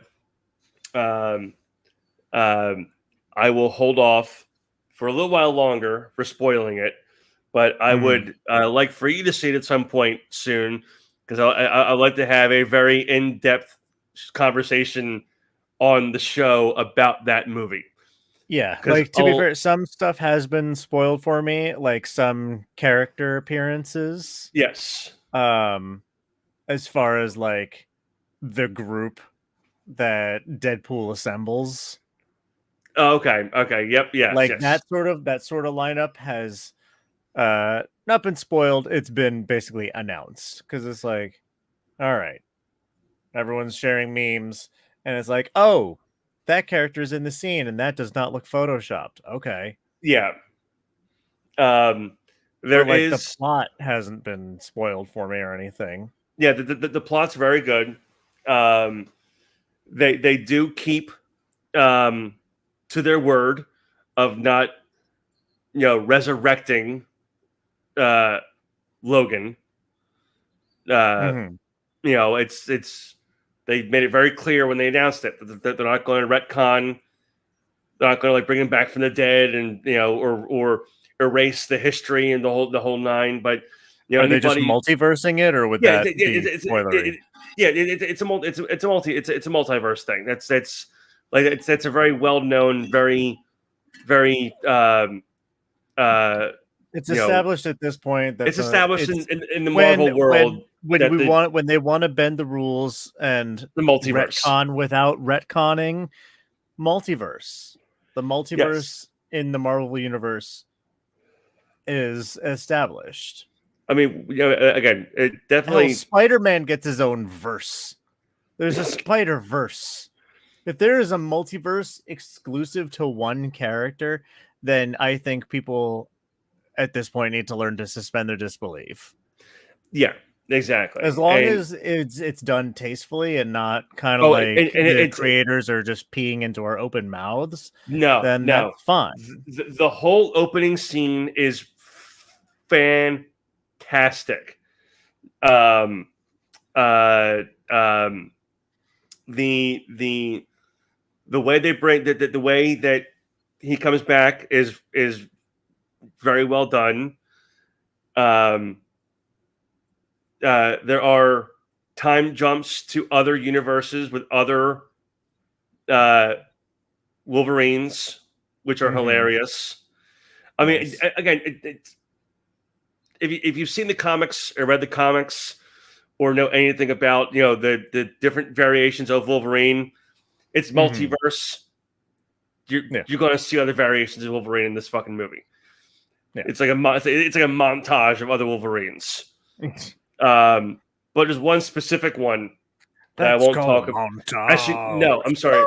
I will hold off for a little while longer for spoiling it. But I would like for you to see it at some point soon, because I'd like to have a very in-depth conversation on the show about that movie. Yeah, like to be fair, some stuff has been spoiled for me, like some character appearances. Yes. As far as like the group that Deadpool assembles. Oh, okay. Yep. Yeah. Like yes. that sort of lineup has not been spoiled. It's been basically announced because it's like, all right, everyone's sharing memes, and it's like, oh, that character's in the scene, and that does not look photoshopped. Okay. Yeah. The plot hasn't been spoiled for me or anything. Yeah, the plot's very good. They do keep to their word of not, resurrecting Logan. It's they made it very clear when they announced it that they're not going to retcon, they're not going to bring him back from the dead and or erase the history and the whole nine. But are they just multiversing it, or would that be spoilery? It's a multiverse thing. That's a very well known, very it's established at this point that it's established in the Marvel world when they want to bend the rules and the multiverse retcon without retconning multiverse. The multiverse in the Marvel universe is established. I mean, again, it definitely Spider-Man gets his own verse. There's a Spider-Verse. If there is a multiverse exclusive to one character, then I think people at this point need to learn to suspend their disbelief. Yeah, exactly. As long as it's done tastefully and not kind of the creators are just peeing into our open mouths. Then that's fine. The whole opening scene is fantastic. The way they bring the way that he comes back is very well done. There are time jumps to other universes with other Wolverines, which are hilarious. I mean, Nice. again, if you've seen the comics or read the comics or know anything about the different variations of Wolverine, it's multiverse. You're going to see other variations of Wolverine in this fucking movie. Yeah. It's like a montage of other Wolverines. But there's one specific one that I won't talk about. Actually, no, I'm sorry.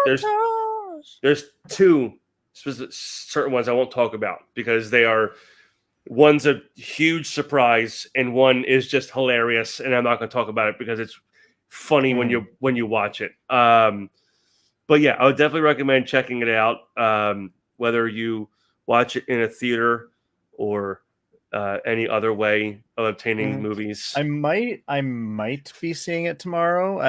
There's two certain ones I won't talk about because one's a huge surprise and one is just hilarious, and I'm not going to talk about it because it's funny when you watch it. But yeah, I would definitely recommend checking it out, whether you watch it in a theater or any other way of obtaining movies. I might be seeing it tomorrow.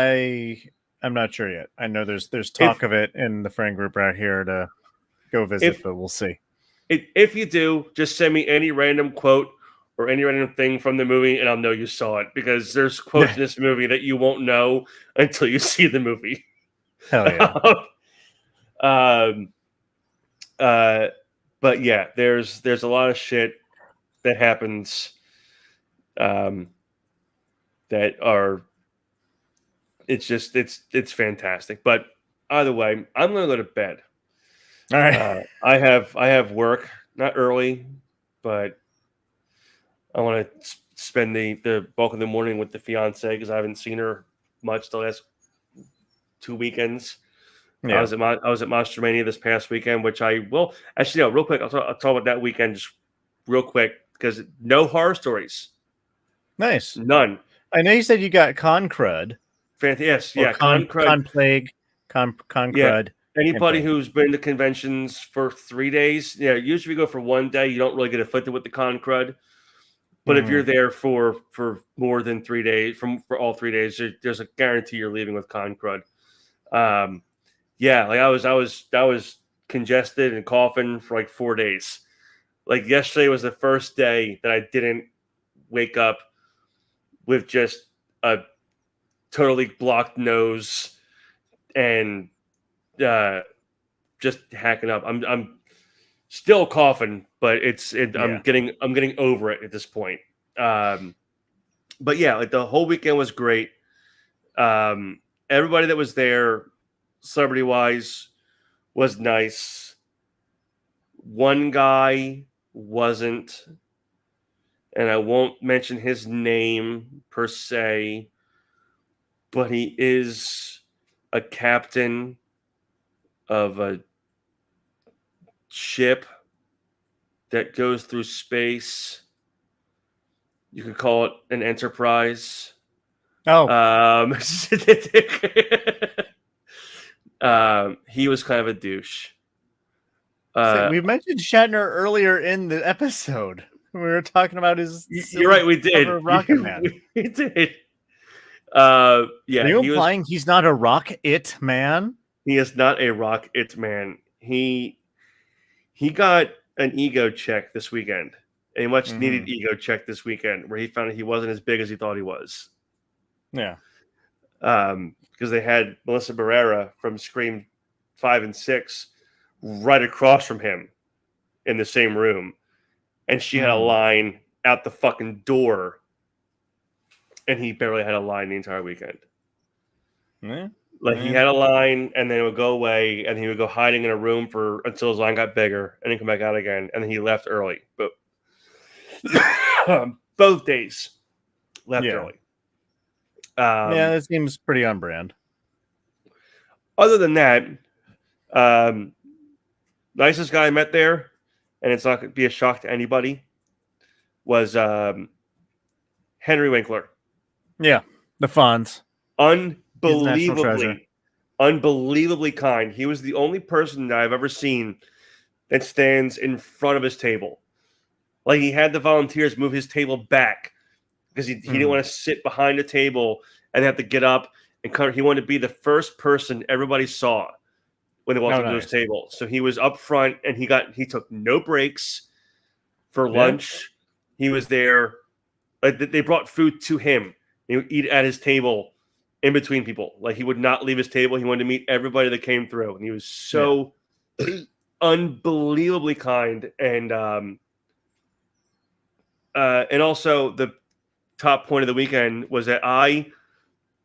I'm not sure yet. I know there's talk of it in the friend group right here to go visit, but we'll see. If you do, just send me any random quote or any random thing from the movie, and I'll know you saw it because there's quotes in this movie that you won't know until you see the movie. Hell yeah. But yeah, there's a lot of shit that happens that are it's fantastic. But either way, I'm gonna go to bed. All right. I have work, not early, but I want to spend the bulk of the morning with the fiance because I haven't seen her much the last 2 weekends. Yeah. I was at Monster Mania this past weekend, which I will actually real quick. I'll talk about that weekend just real quick because no horror stories, Nice. none. I know you said you got Con Crud. Yes, Or yeah, Con Plague, Con Yeah. Crud. Anybody who's been to conventions for 3 days, usually we go for 1 day. You don't really get afflicted with the Con Crud. But if you're there for more than 3 days, for all 3 days, there's a guarantee you're leaving with Con Crud. Yeah, like I was congested and coughing for like 4 days. Like yesterday was the first day that I didn't wake up with just a totally blocked nose and just hacking up. I'm still coughing, but I'm getting over it at this point. But yeah, like the whole weekend was great. Everybody that was there, celebrity wise, was nice. One guy wasn't, and I won't mention his name per se, but he is a captain of a ship that goes through space. You could call it an Enterprise. Oh, he was kind of a douche. we mentioned Shatner earlier in the episode. We were talking about his. You're right, we did. Rocket Man. We did. Yeah, Are you implying he's not a rocket man? He is not a rocket man. He got an ego check this weekend, a much needed ego check this weekend, where he found out he wasn't as big as he thought he was. Yeah. Because they had Melissa Barrera from Scream 5 and 6 right across from him in the same room. And she had a line out the fucking door. And he barely had a line the entire weekend. Yeah. Like he had a line and then it would go away and he would go hiding in a room until his line got bigger and then come back out again. And then he left early. But both days left early. Yeah, that seems pretty on brand. Other than that, nicest guy I met there, and it's not going to be a shock to anybody, was Henry Winkler. Yeah, the Fonz. Unbelievably kind. He was the only person that I've ever seen that stands in front of his table. Like he had the volunteers move his table back because he didn't want to sit behind the table and have to get up and cover. He wanted to be the first person everybody saw when they walked up to his table. So he was up front and he took no breaks for Yeah. lunch. He was there. Like they brought food to him. He would eat at his table in between people. Like he would not leave his table. He wanted to meet everybody that came through, and he was so unbelievably kind. And also the top point of the weekend was that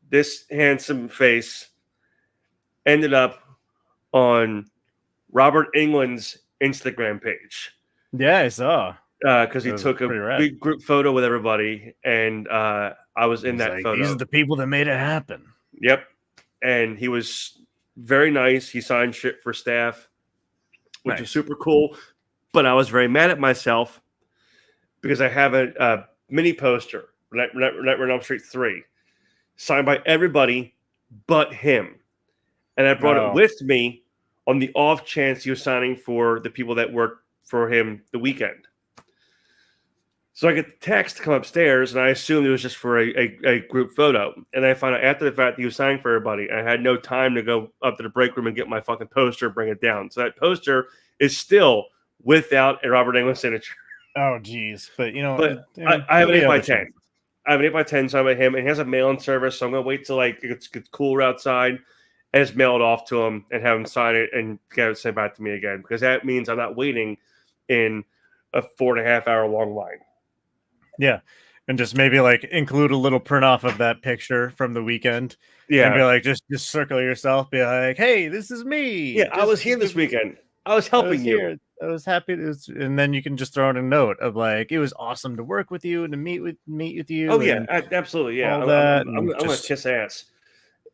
this handsome face, ended up on Robert England's Instagram page. Yeah, I saw. Because he That was took a pretty rad. big group photo with everybody, and I was in He's that like, photo. These are the people that made it happen. Yep. And he was very nice. He signed shit for staff, which was Nice. super cool. But I was very mad at myself because I have a mini poster, Nightmare on Elm Street 3, signed by everybody but him. And I brought Oh. it with me on the off chance he was signing for the people that worked for him the weekend. So I get the text to come upstairs, and I assumed it was just for a group photo. And I found out after the fact that he was signing for everybody. I had no time to go up to the break room and get my fucking poster and bring it down. So that poster is still without a Robert Englund signature. Oh, geez. But, you know, But I I have an nobody 8 by other 10. chance. I have an 8 by 10 signed by him, and he has a mail-in service. So I'm gonna wait till like it gets cooler outside and just mail it off to him and have him sign it and get it sent back to me again, because that means I'm not waiting in a 4.5 hour long line. Yeah. And just maybe like include a little print off of that picture from the weekend. Yeah, And be like, just circle yourself. Be like, hey, this is me. yeah. I Just- was here this weekend. I was I helping was you. here. I was happy. And then you can just throw in a note of like, it was awesome to work with you and to meet with you. Oh yeah, and absolutely. Yeah, all I'm that, gonna and kiss just ass.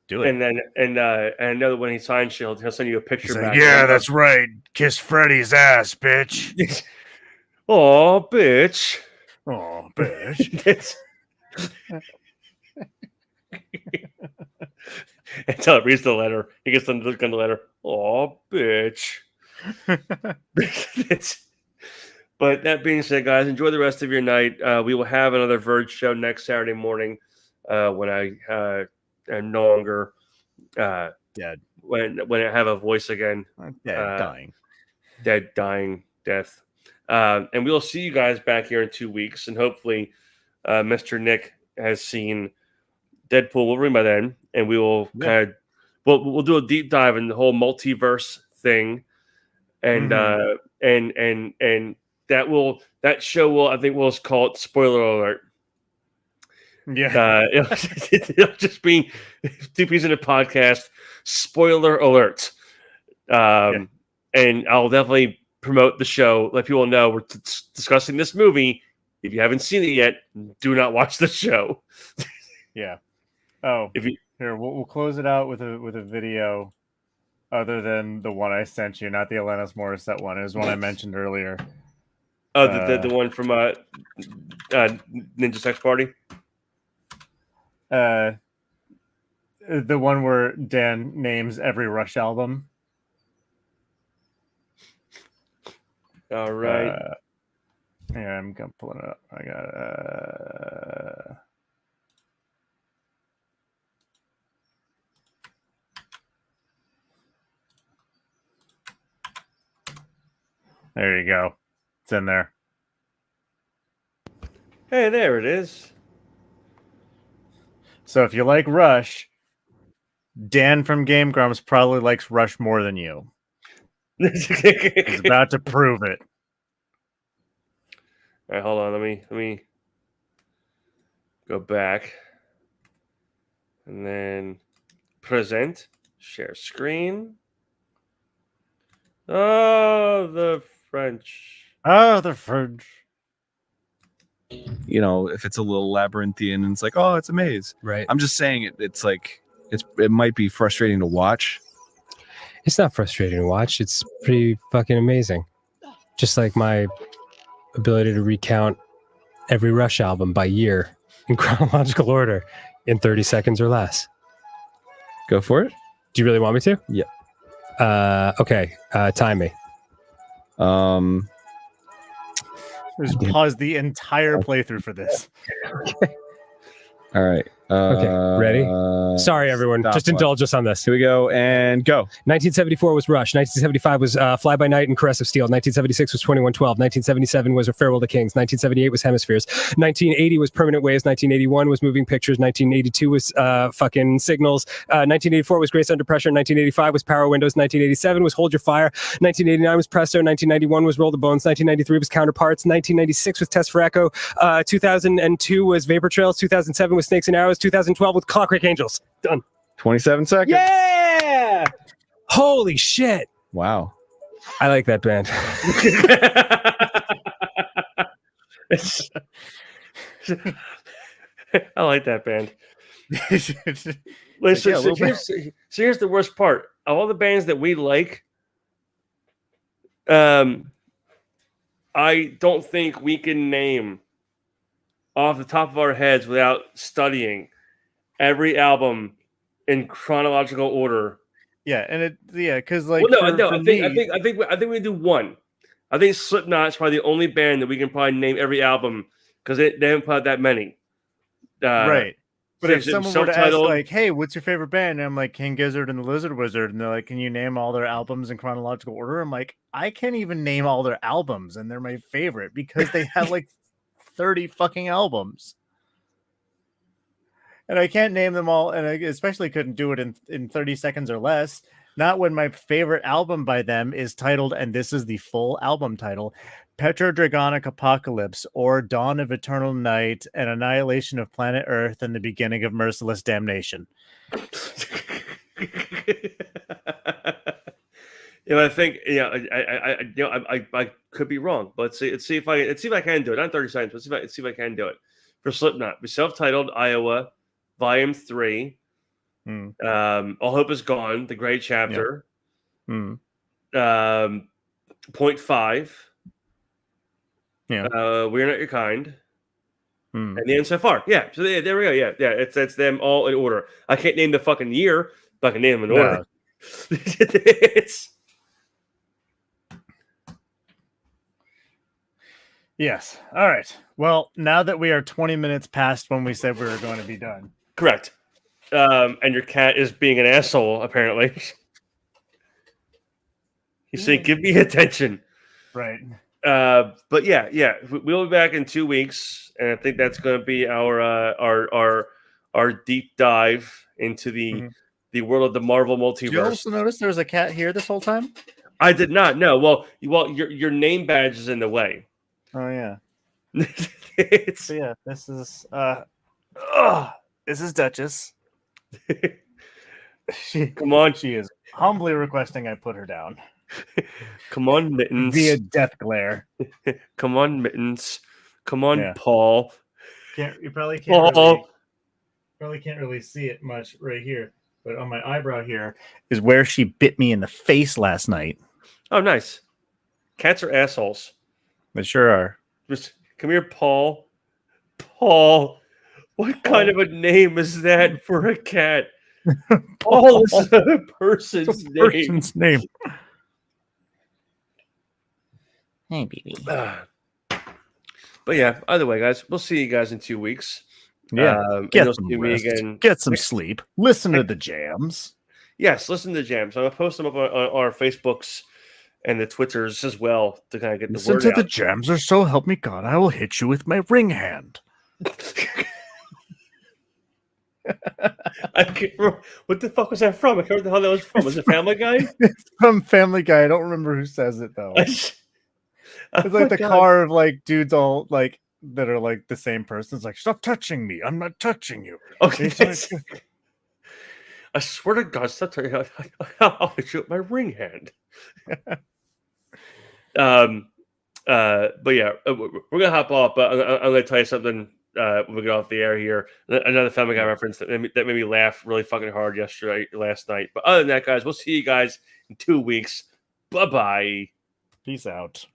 do it. And then and I know that when he signs, he'll send you a picture He's back. like, yeah, that's right. Kiss Freddy's ass, bitch. Oh, bitch. Oh, bitch. It's- Until it reads the letter, he gets them to look on the letter. Oh, bitch. But that being said, guys, enjoy the rest of your night. We will have another Verge show next Saturday morning when I am no longer Dead. when I have a voice again. Dead, dying. Dead, dying, death. And we'll see you guys back here in 2 weeks, and hopefully Mr. Nick has seen Deadpool Wolverine by then, and we will kind of we'll do a deep dive in the whole multiverse thing, and and that show will, I think we'll call it Spoiler Alert. Yeah. It'll just be 2 pieces in a podcast. Spoiler alert. And I'll definitely promote the show, let people know we're discussing this movie. If you haven't seen it yet, do not watch the show. Yeah. Oh, If you here we'll close it out with a video, other than the one I sent you, not the Alanis Morissette one. It was one I mentioned earlier. the one from Ninja Sex Party. The one where Dan names every Rush album. All right. Yeah, I'm gonna pull it up. I got there you go. It's in there. Hey, there it is. So if you like Rush, Dan from Game Grumps probably likes Rush more than you. He's about to prove it. All right, hold on. Let me go back, and then present, share screen. Oh, the French. Oh, the French. You know, if it's a little labyrinthian and it's like, oh, it's a maze. Right. I'm just saying it's like it might be frustrating to watch. It's not frustrating to watch. It's pretty fucking amazing. Just like my ability to recount every Rush album by year in chronological order in 30 seconds or less. Go for it. Do you really want me to? Yeah. Okay. Time me. Just pause the entire playthrough for this. All right. Okay, ready? Sorry, everyone. Just stopwatch. indulge us on this. Here we go and go. 1974 was Rush. 1975 was Fly By Night and Caress of Steel. 1976 was 2112. 1977 was A Farewell to Kings. 1978 was Hemispheres. 1980 was Permanent Waves. 1981 was Moving Pictures. 1982 was fucking Signals. 1984 was Grace Under Pressure. 1985 was Power Windows. 1987 was Hold Your Fire. 1989 was Presto. 1991 was Roll the Bones. 1993 was Counterparts. 1996 was Test for Echo. 2002 was Vapor Trails. 2007 was Snakes and Arrows. 2012 with Clockwork Angels. Done. 27 seconds. Yeah! Holy shit. Wow. I like that band. I like that band. Listen, Yeah, a so little bit. here's the worst part. Of all the bands that we like, I don't think we can name off the top of our heads without studying every album in chronological order. Yeah, and because like Well, no, for I me, think we do one. I think Slipknot's probably the only band that we can probably name every album because they haven't put out that many. right. But if so- someone were to ask, self-titled- like, "Hey, what's your favorite band?" and I'm like, "King Gizzard and the Lizard Wizard," and they're like, "Can you name all their albums in chronological order?" I'm like, I can't even name all their albums, and they're my favorite because they have like 30 fucking albums, and I can't name them all, and I especially couldn't do it in 30 seconds or less. Not when my favorite album by them is titled, and this is the full album title, Petrodragonic Apocalypse, or Dawn of Eternal Night, and Annihilation of Planet Earth, and the Beginning of Merciless Damnation. I think I could be wrong, but let's see if I can do it. Not 30 seconds, but let's see if I can do it. For Slipknot, we self-titled Iowa, Volume 3. Hmm. All Hope Is Gone, The Great Chapter. Hmm. Point 5. Yeah. We're Not Your Kind. Hmm. And the end so far. Yeah. So there we go. Yeah. It's them all in order. I can't name the fucking year, but I can name them in order. It's Yes. All right. Well, now that we are 20 minutes past when we said we were going to be done. correct. And your cat is being an asshole, apparently. He's saying, "Give me attention." Right. But yeah, we'll be back in 2 weeks, and I think that's going to be our deep dive into the world of the Marvel Did you multiverse. also notice there was a cat here this whole time? I did not know. Well, your name badge is in the way. Oh yeah. It's So yeah, this is Duchess. come on, She is humbly requesting I put her down come on, Mittens. via death glare. Come on, Mittens. Come on, Yeah. Paul. You probably can't Paul. really see it much right here, but on my eyebrow here is where she bit me in the face last night. Oh, nice. Cats are assholes. They sure are. Just come here, Paul. Paul. What kind of a name is that for a cat? Paul is a person's name. Person's name. Hey, baby. But yeah, either way, guys, we'll see you guys in 2 weeks. Yeah. And Get you'll some see me rest. again. Get some sleep. Listen to the jams. Yes, listen to jams. I'm gonna post them up on our Facebooks and the Twitters as well to kind of get the Listen word to out. the jams, or so help me God, I will hit you with my ring hand. I can't remember, what the fuck was that from? I can't remember what the hell that was from. Was it Family Guy? From Family Guy. I don't remember who says it though. It's like the car of like dudes all like that are like the same person. It's like, stop touching me. I'm not touching you. Okay. It's like- I swear to God, stop talking. I'll hit you with my ring hand. But yeah, we're gonna hop off. But I'm gonna tell you something when we get off the air here. Another Family Guy reference that made me laugh really fucking hard last night. But other than that, guys, we'll see you guys in 2 weeks. Bye bye. Peace out.